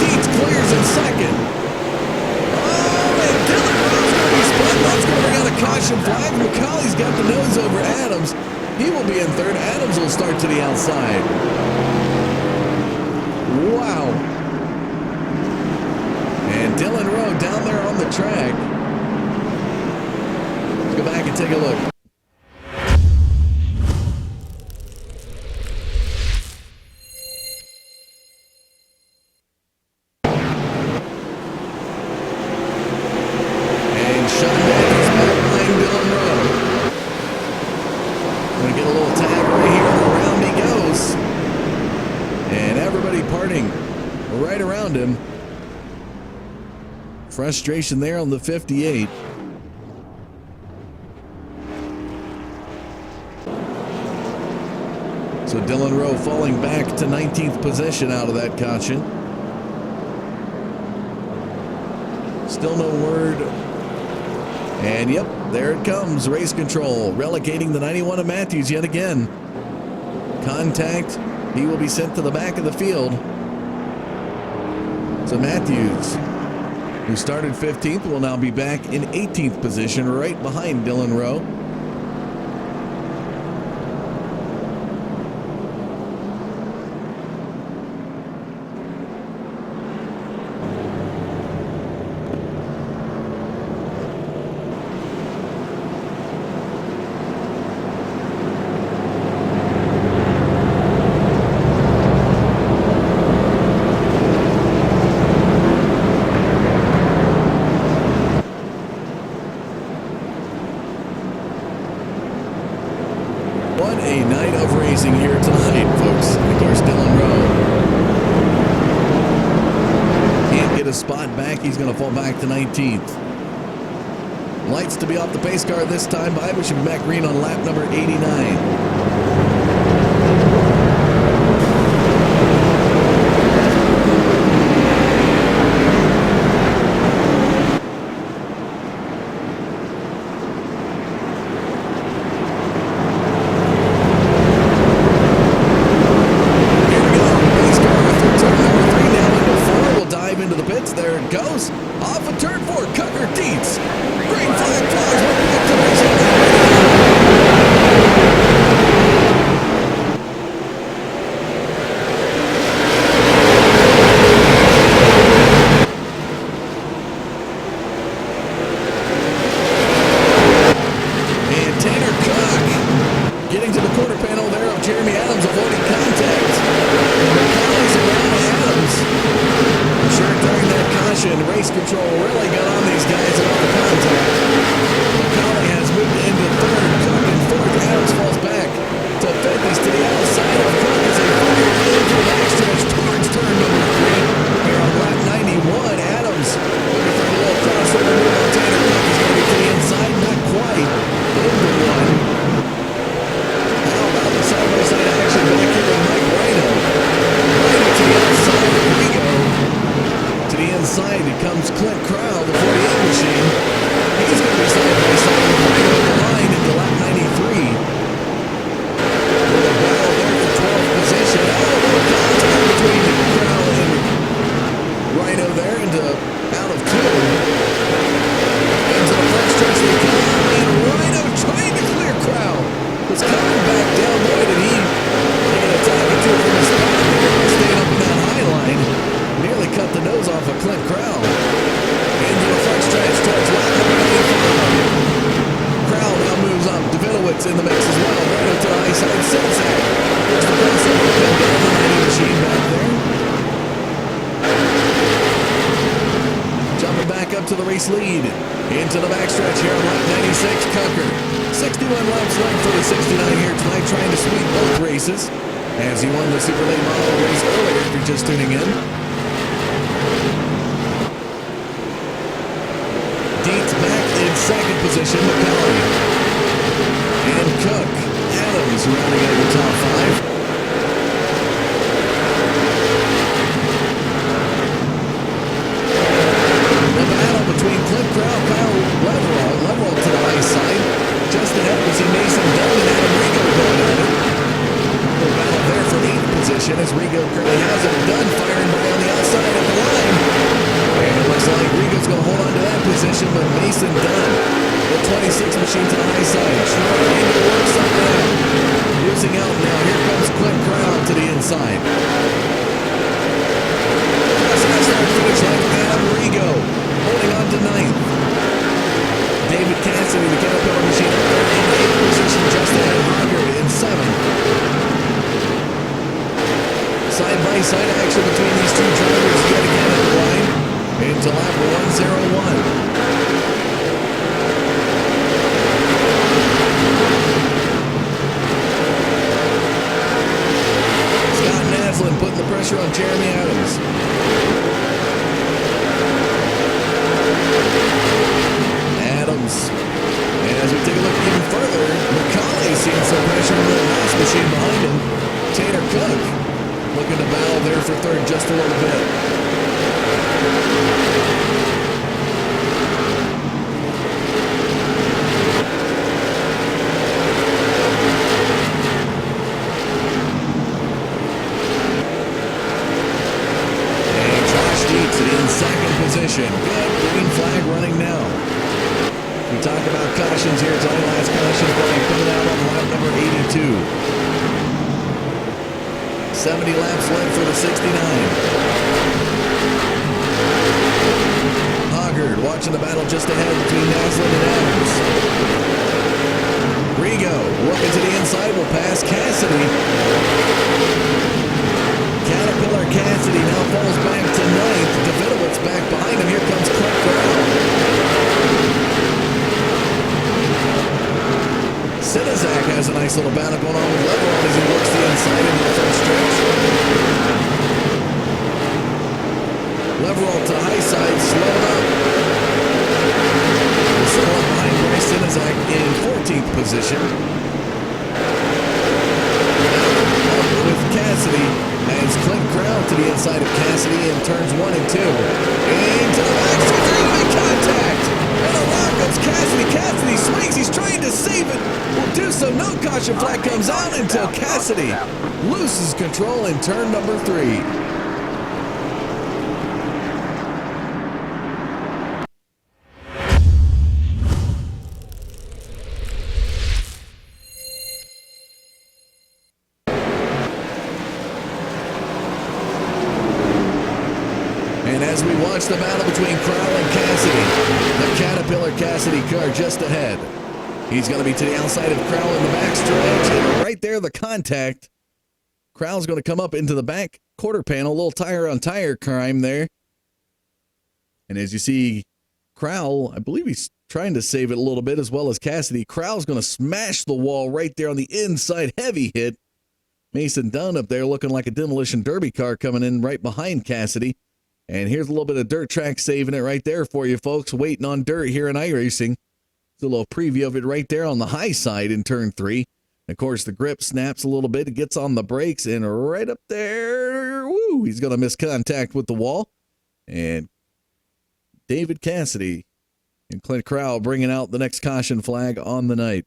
Dietz clears in second. Oh, and Dylan Rowe's going to be spun. That's going to bring out a caution flag. McCauley's got the nose over Adams. He will be in third. Adams will start to the outside. Wow. And Dylan Rowe down there on the track. Let's go back and take a look. And Sean Matthews back behind Dylan Rowe. Going to get a little tag right here, and around he goes. And everybody parting right around him. Frustration there on the 58. So Dylan Rowe falling back to 19th position out of that caution. Still no word. And yep, there it comes. Race control relegating the 91 of Matthews yet again. Contact. He will be sent to the back of the field. So Matthews, who started 15th, will now be back in 18th position, right behind Dylan Rowe. What a night of racing here tonight, folks. Of course, Dylan Rowe can't get a spot back. He's going to fall back to 19th. Lights to be off the pace car this time by. We should be back green on lap number 89. There it goes. Off of turn 4, Cucker Dietz. Green flag flies. Welcome back to racing. And Tanner Cook getting to the quarter panel there of Jeremy Adams, avoiding contact. McCauley's around Adams. I'm sure during that caution, race control really got on these guys about the contact. McCauley has moved into third, Cook in fourth. Adams falls back to fifth. He's to the outside of Cook as they fire into the backstretch towards turn number 3. Here on lap 91, Adams looking for a little crossover move on Tanner Cook. He's going to get to the inside, not quite. Into one. How about the side-by-side action back here with Mike Rhino? Rhino to the outside of Rigo. To the inside, it comes Clint Crow, the 48 machine. He's going to be side by side with Rhino on the line into lap 93. With a battle there for 12th position. Oh, a little contact between Crow and Rhino there into out of 2. Into the front stretch they come, and Rhino trying to clear Crow. Was coming back down, boy, did he get a tag or two from his spot. Staying up in that high line. Nearly cut the nose off of Clint Crow. Into the front stretch towards lap number 85. Crow now moves up. Davidowitz in the mix as well. Right up to the high side. Silzak. There's the crossover. Come down the 90 machine back there. Jumping back up to the race lead. Into the backstretch here on lap 96. Cucker. 61 laps left for the 69 here tonight. Trying to sweep both races. As he won the Super Late Model race earlier if you're just tuning in. Dietz back in second position, McCauley. And Cook. Adams rounding out the top 5. The battle between Clint Crow, Kyle Leverall to the high side. Justin Evans and Mason Dunn and Adam Rigo going at it. The battle there for 8th as Rigo currently has it. Done firing by on the outside of the line. And it looks like Rigo's going to hold on to that position, but Mason Dunn, the 26 machine to the high side, trying to work something out. Losing out now. Here comes Clint Crown to the inside. Finish line with Adam Rigo, holding on to 9th. David Cassidy, the Caterpillar machine, up there in 8th position, just ahead of Hager in 7th. Side-by-side action between these two drivers yet again at the line into lap 101. Putting the pressure on Jeremy Adams. And as we take a look even further, McCauley seeing some pressure on that last machine behind him. Tanner Cook looking to battle there for third just a little bit. In second position. Good green flag running now. We talk about cautions here tonight. Last caution flag coming out on lap number 82. 70 laps left for the 69. Hoggard watching the battle just ahead between Naslin and Adams. Rigo working to the inside will pass Cassidy. Caterpillar Cassidy now falls back to 9th. Davidowitz back behind him. Here comes Clint Brown. Sinizak has a nice little battle going on with Leverall as he works the inside into the first stretch. Leverall to high side, slowed up. Still up behind Bryce Sinizak in 14th position. With Cassidy. As Clint Crown to the inside of Cassidy in turns 1 and 2. Into the back, make contact! And around goes Cassidy. Cassidy swings, he's trying to save it. Will do so, no caution flag comes out until Cassidy loses control in turn number 3. Watch the battle between Crowell and Cassidy. The Caterpillar Cassidy car just ahead. He's going to be to the outside of Crowell in the backstretch. And right there, the contact. Crowell's going to come up into the back quarter panel. A little tire-on-tire crime there. And as you see, Crowell, I believe he's trying to save it a little bit as well as Cassidy. Crowell's going to smash the wall right there on the inside. Heavy hit. Mason Dunn up there looking like a demolition derby car coming in right behind Cassidy. And here's a little bit of dirt track saving it right there for you folks. Waiting on dirt here in iRacing. It's a little preview of it right there on the high side in turn 3. Of course, the grip snaps a little bit. It gets on the brakes and right up there, woo, he's going to miss contact with the wall. And David Cassidy and Clint Crowell bringing out the next caution flag on the night.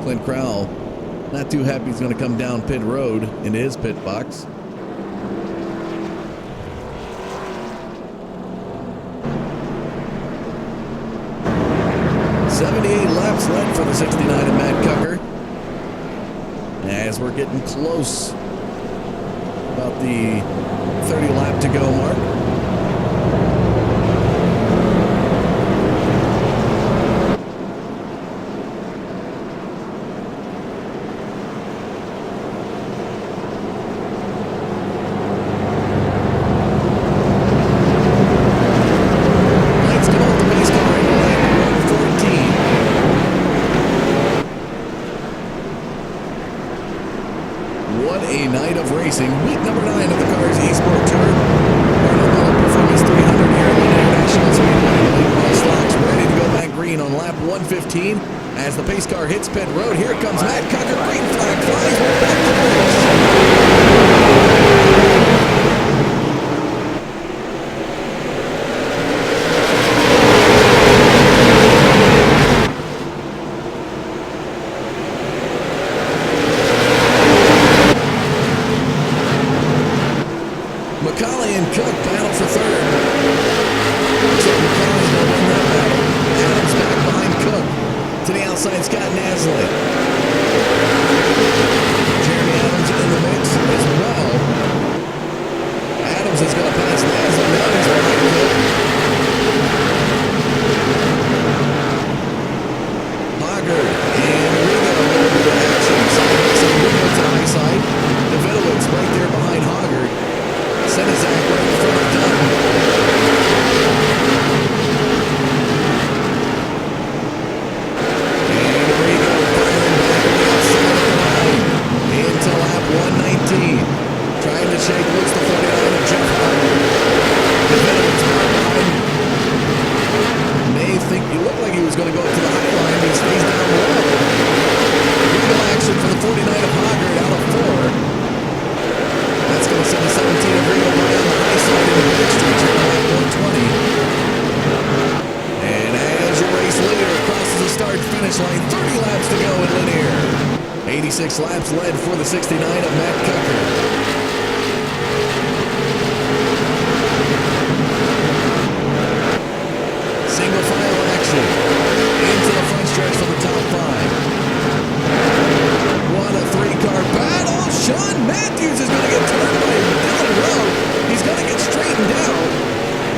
Clint Crowell, not too happy he's going to come down pit road into his pit box. Laps left for the 69 of Matt Cucker. As we're getting close, about the 30 lap to go mark. Week number 9 of the Cars eSport Tour. Arnold Performance 300 here at Lanier National Speedway. Stocks ready to go back green on lap 115. As the pace car hits pit road, here comes Matt Cucker. Green flag flies. We're back to the race. McCauley and Cook battle for third. Looks like McCauley's going to win that battle. Adams back behind Cook. To the outside, Scott Nasley. Jeremy Adams in the mix as well. Adams is going to pass Nasley. Now he's behind Cook. Hoggard and Rigo a little bit of action. Some movement to the high side. Davidowitz right there behind Hoggard. Senizak right in front of Dunn. And Rigo firing back on the outside of the line. Into lap 119. Trying to shake loose the 49 of Jeff Hoggard. Davidowitz back behind. May think he looked like he was going to go up to the high line. He stays down low. Rigo action for the 49 of Hoggard out of 4. That's going to send the 17 of Rigo by on the high side in the backstretch here on lap 120. And as your race leader crosses the start-finish line, 30 laps to go in Lanier. 86 laps led for the 69 of Matt Cucker. Single file action into the front stretch for the top 5. What a 3-car battle. Sean Matthews is going to get turned by Dylan Rowe. He's going to get straightened out.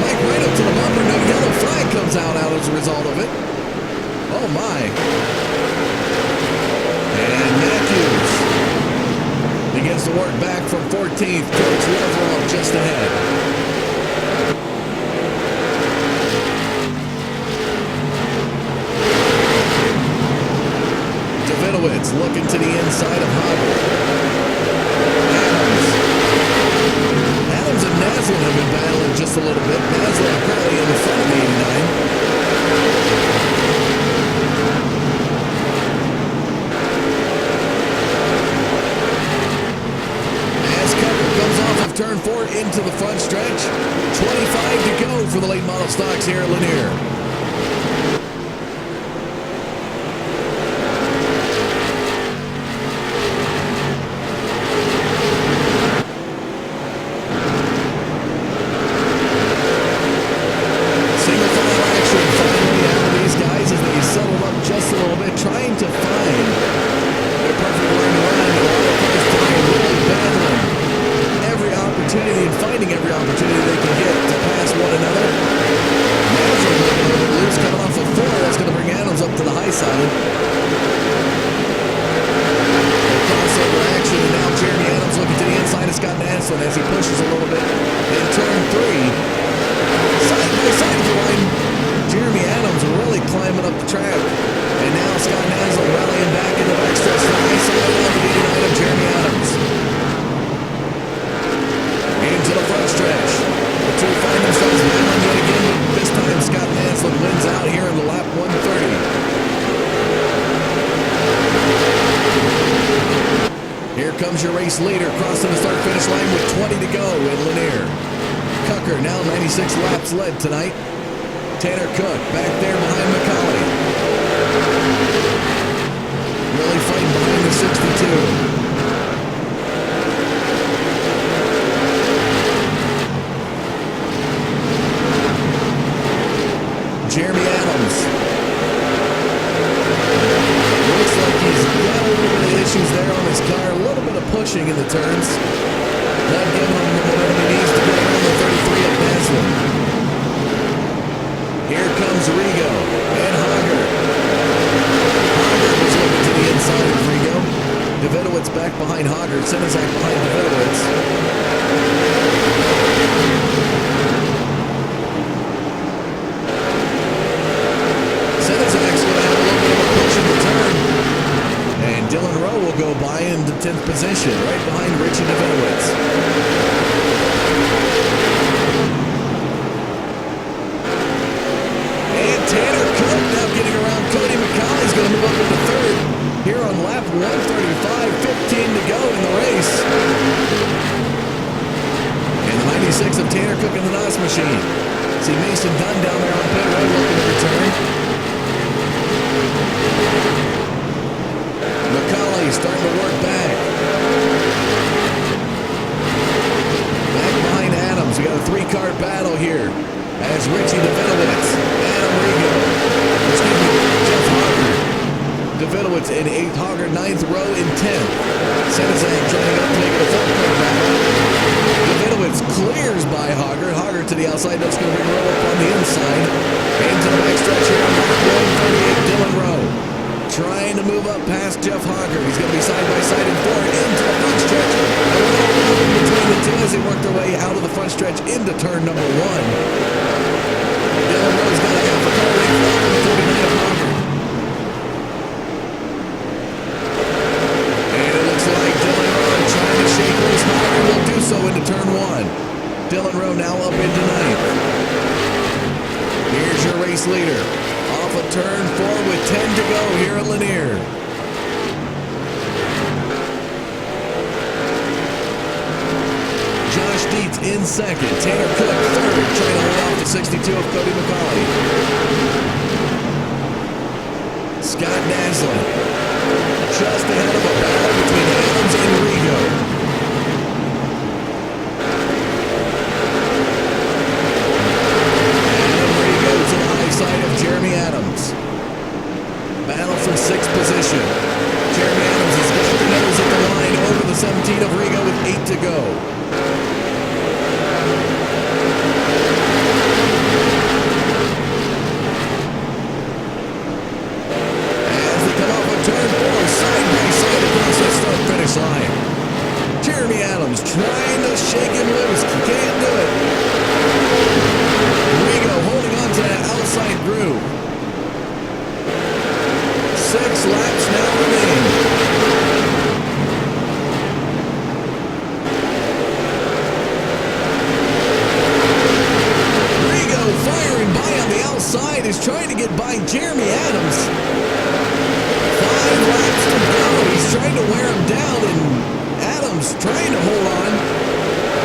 Mike right up to the bumper. No yellow flag comes out as a result of it. Oh my. And Matthews begins to work back from 14th. Coach Leverall just ahead. Davidowitz looking to the inside of Hoggard. Adams and Naslin have been battling just a little bit. Naslin currently in the front of the 89. As Cucker comes off of turn 4 into the front stretch. 25 to go for the late model stocks here at Lanier. As he pushes a little bit in turn 3. Side by side of the line. Jeremy Adams really climbing up the track. And now Scott Naslin rallying back in the backstretch to the high side of the 89 of Jeremy Adams. Into the front stretch. The two find themselves battling yet again, but this time Scott Naslin wins out here in the lap 130. Here comes your race leader crossing the start-finish line with 20 to go in Lanier. Cucker now 96 laps led tonight. Tanner Cook back there behind McCauley. Really fighting behind the 62. Jeremy Adams. Looks like he's got a little bit of issues there on his car. A little bit of pushing in the turns. Not giving him the momentum he needs to get around the 33 of Naslin. Here comes Rigo and Hoggard. Hoggard was looking to the inside of Rigo. Davidowitz back behind Hoggard. Senizak behind Davidowitz. Senizak's going to have a little bit of a push in the turn. And Dylan Rowe will go by into 10th position, right behind Richie Davidowitz. And Tanner Cook now getting around Cody McCauley's going to move up into 3rd. Here on lap 135, 15 to go in the race. And the 96 of Tanner Cook in the NOS machine. See Mason Dunn down there on pit road looking to return. McCauley starting to work back. Back behind battle here as Richie Davidowitz, Adam Rigo, Jeff Hogger. Davidowitz in 8th, Hogger 9th, Rowe in 10th. Senizak joining up to make it a 4-car battle. Davidowitz clears by Hogger. Hogger to the outside. That's going to bring Rowe up on the inside. Into the backstretch here. 138, Dylan Rowe. Trying to move up past Jeff Hogger. He's going to be side by side and forward into the front stretch. A little room in between the two as they work their way out of the front stretch into turn number 1. Dylan Rowe's got a half a car length off of the 39 of Hogger. And it looks like Dylan Rowe trying to shake loose Hogger will do so into turn 1. Dylan Rowe now up into 9th. Here's your race leader. Off of turn 4 with 10 to go here at Lanier. Josh Dietz in 2nd. Tanner Cook 3rd, trying to hold off the 62 of Cody McCauley. Scott Naslin just ahead of a battle between Adams and Rigo. To the high side of Jeremy Adams. Battle for 6th position. Jeremy Adams has got the nose at the line over the 17 of Rigo with 8 to go. As they come off of turn 4, side by side across the start-finish line. Jeremy Adams trying to shake him loose. Can't do it. Rigo holding on to that outside groove. 6 laps now remain. Rigo firing by on the outside is trying to get by Jeremy Adams. 5 laps to go. He's trying to wear him down, and Adams trying to hold on.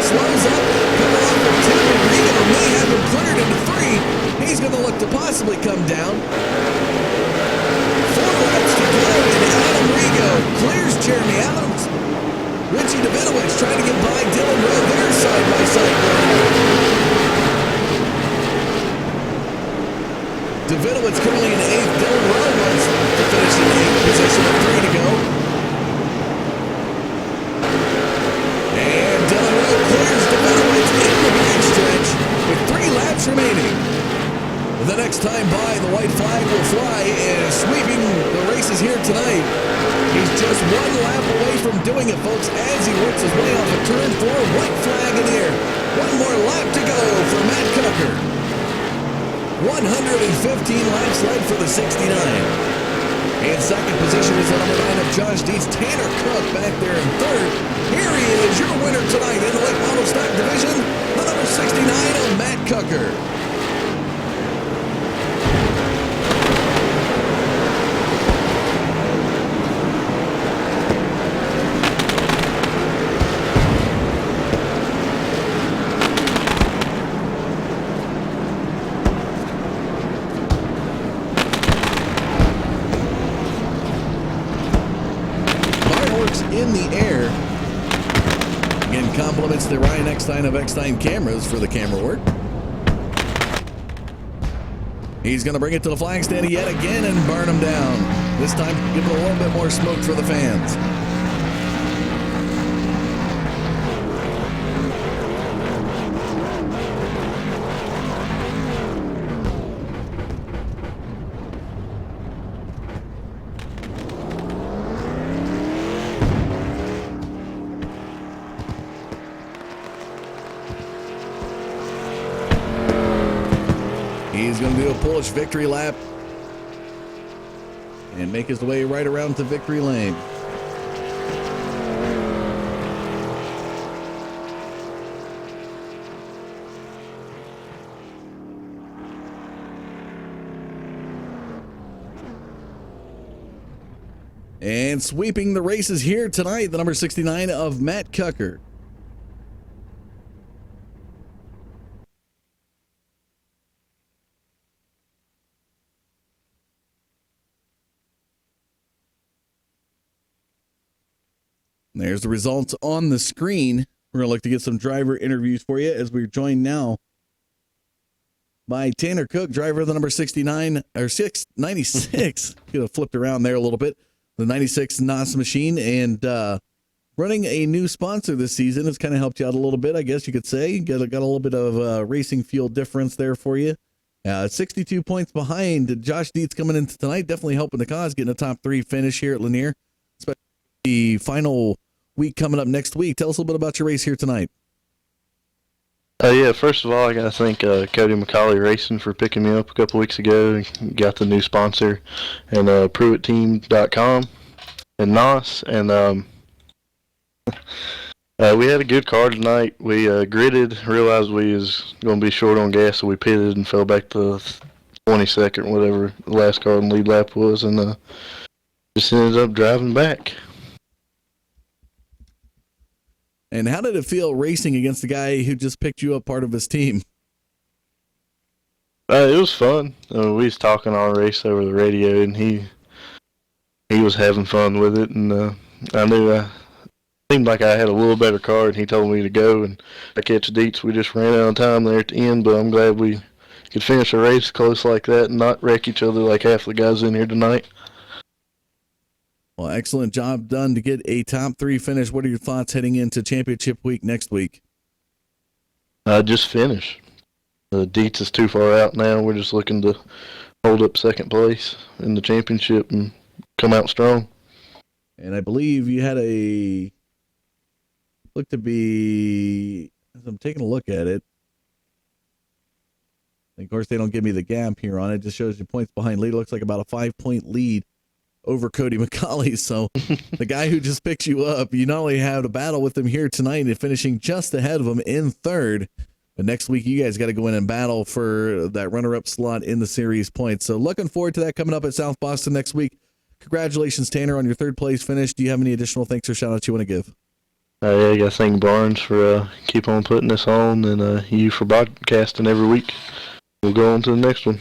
Slows up, coming off of 2. Rigo may have him cleared into 3. He's going to look to possibly come down. 4 laps to go, and Adam Rigo clears Jeremy Adams. Richie Davidowitz trying to get by Dylan Rowe. They're side by side. Davidowitz currently in 8th. Dylan Rowe wants to finish in 8th position with 3 to go. And Dylan Rowe clears Davidowitz in the backstretch with 3 laps remaining. The next time by, the white flag will fly, and sweeping the races here tonight. He's just 1 lap away from doing it, folks, as he works his way off of turn 4. White flag in the air. 1 more lap to go for Matt Cucker. 115 laps led for the 69. In 2nd position is the number 9 of Josh Dietz. Tanner Cook back there in 3rd. Here he is, your winner tonight in the late model stock division, the number 69 of Matt Cucker. In the air. Again, compliments to Ryan Eckstein of Eckstein Cameras for the camera work. He's going to bring it to the flag stand yet again and burn him down. This time, give it a little bit more smoke for the fans. He's going to do a Polish victory lap and make his way right around to victory lane. And sweeping the races here tonight, the number 69 of Matt Cucker. There's the results on the screen. We're going to look to get some driver interviews for you as we're joined now by Tanner Cook, driver of the number 69 or 696. Could have flipped around there a little bit. The 96 NOS machine, and running a new sponsor this season has kind of helped you out a little bit, I guess you could say. Got a little bit of racing fuel difference there for you. 62 points behind. Josh Dietz coming into tonight, definitely helping the cause, getting a top 3 finish here at Lanier, especially the final week coming up next week. Tell us a little bit about your race here tonight.
Yeah, first of all, I got to thank Cody McCauley Racing for picking me up a couple weeks ago. Got the new sponsor, and PruittTeam.com and NOS. And we had a good car tonight. We gridded, realized we was going to be short on gas, so we pitted and fell back to 22nd, whatever the last car on the lead lap was, and just ended up driving back.
And how did it feel racing against the guy who just picked you up part of his team?
It was fun. We was talking all race over the radio, and he was having fun with it. And I knew it seemed like I had a little better car, and he told me to go. And I catch Dietz. We just ran out of time there at the end, but I'm glad we could finish a race close like that and not wreck each other like half the guys in here tonight.
Well, excellent job done to get a top 3 finish. What are your thoughts heading into championship week next week?
Just finish. Dietz is too far out now. We're just looking to hold up second place in the championship and come out strong.
And I believe you had look to be, as I'm taking a look at it, and of course they don't give me the gap here on it. It just shows you points behind lead. It looks like about a 5-point lead over Cody McCauley. So the guy who just picks you up, you not only have a battle with him here tonight and finishing just ahead of him in 3rd, but next week you guys got to go in and battle for that runner-up slot in the series points. So looking forward to that coming up at South Boston next week. Congratulations, Tanner, on your 3rd place finish. Do you have any additional thanks or shout-outs you want to give?
Yeah, I got to thank Barnes for keep on putting this on, and you for broadcasting every week. We'll go on to the next one.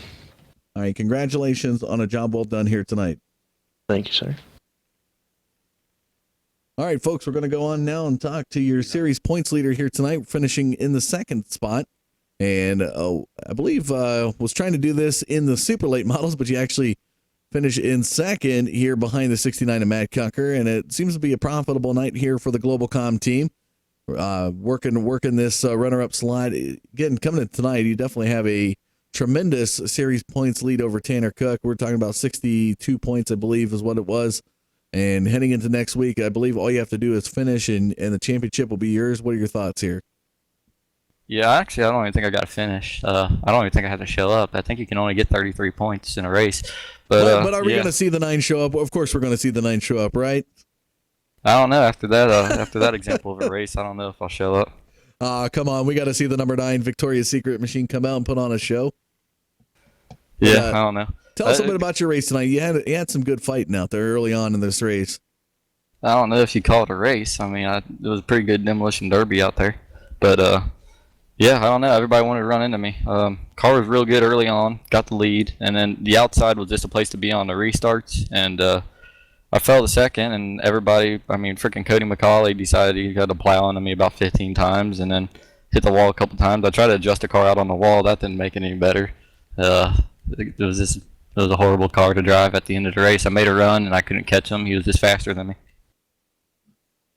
All right, congratulations on a job well done here tonight.
Thank you, sir.
All right, folks, we're going to go on now and talk to your series points leader here tonight, finishing in the 2nd spot. And I believe was trying to do this in the super late models, but you actually finish in 2nd here behind the 69 of Matt Cucker. And it seems to be a profitable night here for the GlobalCom team. Working this runner-up slot. Again, coming in tonight, you definitely have a tremendous series points lead over Tanner Cook. We're talking about 62 points, I believe, is what it was. And heading into next week, I believe all you have to do is finish, and the championship will be yours. What are your thoughts here?
Yeah, actually, I don't even think I got to finish. I don't even think I have to show up. I think you can only get 33 points in a race. But
are we going to see the 9 show up? Of course we're going to see the 9 show up, right?
I don't know. After that example of a race, I don't know if I'll show up.
Come on. We got to see the number 9 Victoria's Secret machine come out and put on a show.
Yeah, I don't know.
Tell us a bit about your race tonight. You had some good fighting out there early on in this race.
I don't know if you call it a race. I mean, it was a pretty good demolition derby out there. But, yeah, I don't know. Everybody wanted to run into me. Car was real good early on, got the lead, and then the outside was just a place to be on the restarts. And I fell to 2nd, and everybody, I mean, freaking Cody McCauley decided he had to plow onto me about 15 times and then hit the wall a couple times. I tried to adjust the car out on the wall. That didn't make it any better. It was a horrible car to drive at the end of the race. I made a run, and I couldn't catch him. He was just faster than me.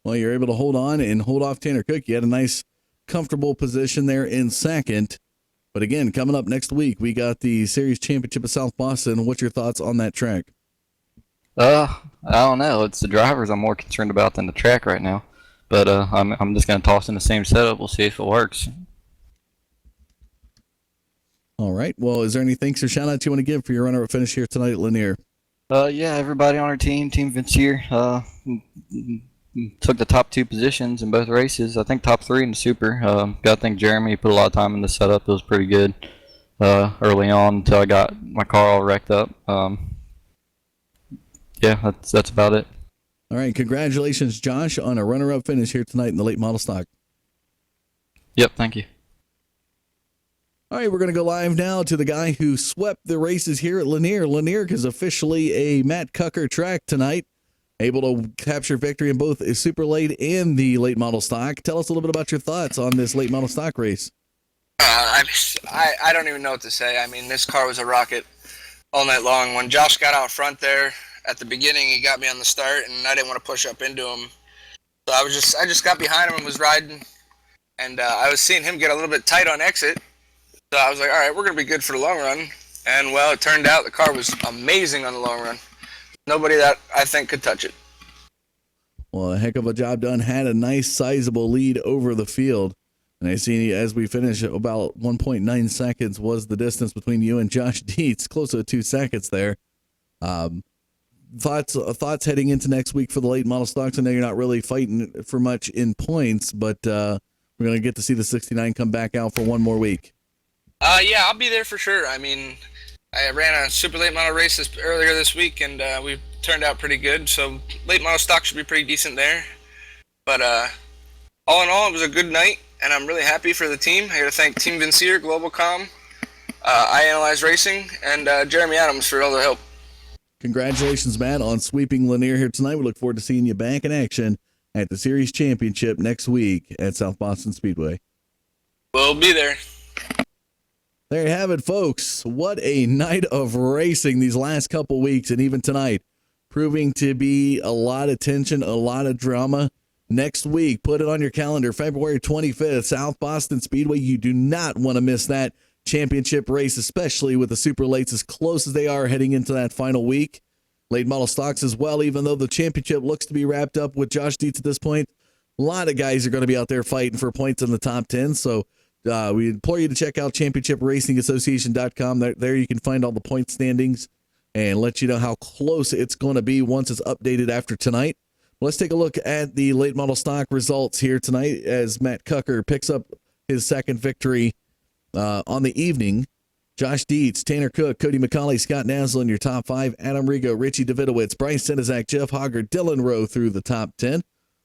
Well, you're able to hold on and hold off Tanner Cook. You had a nice, comfortable position there in 2nd. But again, coming up next week, we got the Series Championship of South Boston. What's your thoughts on that track?
I don't know. It's the drivers I'm more concerned about than the track right now. But I'm just going to toss in the same setup. We'll see if it works.
All right. Well, is there any thanks or shout-outs you want to give for your runner-up finish here tonight at Lanier?
Yeah, everybody on our team, Team Vincier, took the top 2 positions in both races. I think top 3 in the Super. Got to thank Jeremy. He put a lot of time in the setup. It was pretty good early on until I got my car all wrecked up. Yeah, that's about it.
All right. Congratulations, Josh, on a runner-up finish here tonight in the late model stock.
Yep, thank you.
All right, we're going to go live now to the guy who swept the races here at Lanier. Lanier is officially a Matt Cucker track tonight. Able to capture victory in both the super late and the late model stock. Tell us a little bit about your thoughts on this late model stock race.
I don't even know what to say. I mean, this car was a rocket all night long. When Josh got out front there at the beginning, he got me on the start, and I didn't want to push up into him. So I just got behind him and was riding, and I was seeing him get a little bit tight on exit. So I was like, all right, we're gonna be good for the long run. And well, it turned out the car was amazing on the long run. Nobody that I think could touch it.
Well, a heck of a job done. Had a nice sizable lead over the field. And I see as we finish, about 1.9 seconds was the distance between you and Josh Dietz, close to 2 seconds there. Thoughts heading into next week for the late model stocks? I know you're not really fighting for much in points, but we're going to get to see the 69 come back out for one more week.
Yeah, I'll be there for sure. I mean, I ran a super late model race earlier this week, and we turned out pretty good. So late model stock should be pretty decent there. But all in all, it was a good night, and I'm really happy for the team. I got to thank Team Vincier, Globalcom, I Analyze Racing, and Jeremy Adams for all the help.
Congratulations, Matt, on sweeping Lanier here tonight. We look forward to seeing you back in action at the Series Championship next week at South Boston Speedway.
We'll be there.
There you have it, folks. What a night of racing these last couple weeks, and even tonight, proving to be a lot of tension, a lot of drama. Next week, put it on your calendar, February 25th, South Boston Speedway. You do not want to miss that championship race, especially with the super lates as close as they are heading into that final week. Late model stocks as well, even though the championship looks to be wrapped up with Josh Dietz at this point. A lot of guys are going to be out there fighting for points in the top 10, so we implore you to check out championshipracingassociation.com. There you can find all the point standings and let you know how close it's going to be once it's updated after tonight. Let's take a look at the late model stock results here tonight as Matt Cucker picks up his second victory on the evening. Josh Dietz, Tanner Cook, Cody McCauley, Scott Naslin, your top 5. Adam Rigo, Richie Davidowitz, Bryce Senizak, Jeff Hogger, Dylan Rowe through the top 10.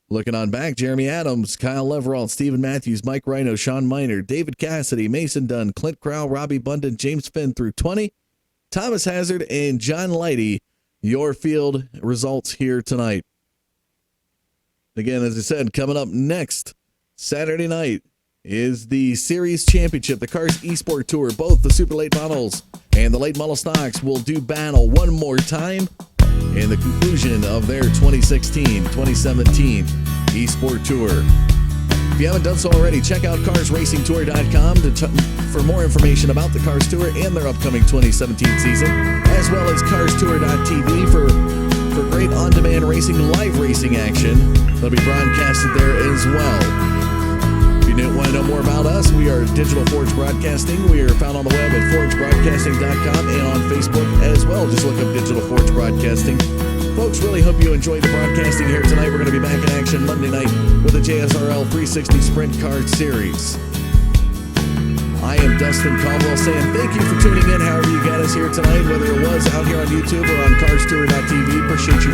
Looking on back, Jeremy Adams, Kyle Leveralt, Stephen Matthews, Mike Rhino, Sean Miner, David Cassidy, Mason Dunn, Clint Crowell, Robbie Bundan, James Finn through 20. Thomas Hazard and John Lighty, your field results here tonight. Again, as I said, coming up next Saturday night is the Series Championship, the Cars eSport Tour. Both the super late models and the late model stocks will do battle one more time in the conclusion of their 2016-2017 eSport Tour. If you haven't done so already, check out carsracingtour.com for more information about the Cars Tour and their upcoming 2017 season, as well as carstour.tv for great on-demand racing, live racing action. They'll be broadcasted there as well. If you want to know more about us, we are Digital Forge Broadcasting. We are found on the web at forgebroadcasting.com and on Facebook as well. Just look up Digital Forge Broadcasting. Folks, really hope you enjoyed the broadcasting here tonight. We're going to be back in action Monday night with the JSRL 360 Sprint Car Series. I am Dustin Caldwell saying thank you for tuning in however you got us here tonight, whether it was out here on YouTube or on carstour.tv. Appreciate your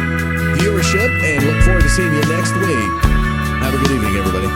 viewership and look forward to seeing you next week. Have a good evening, everybody.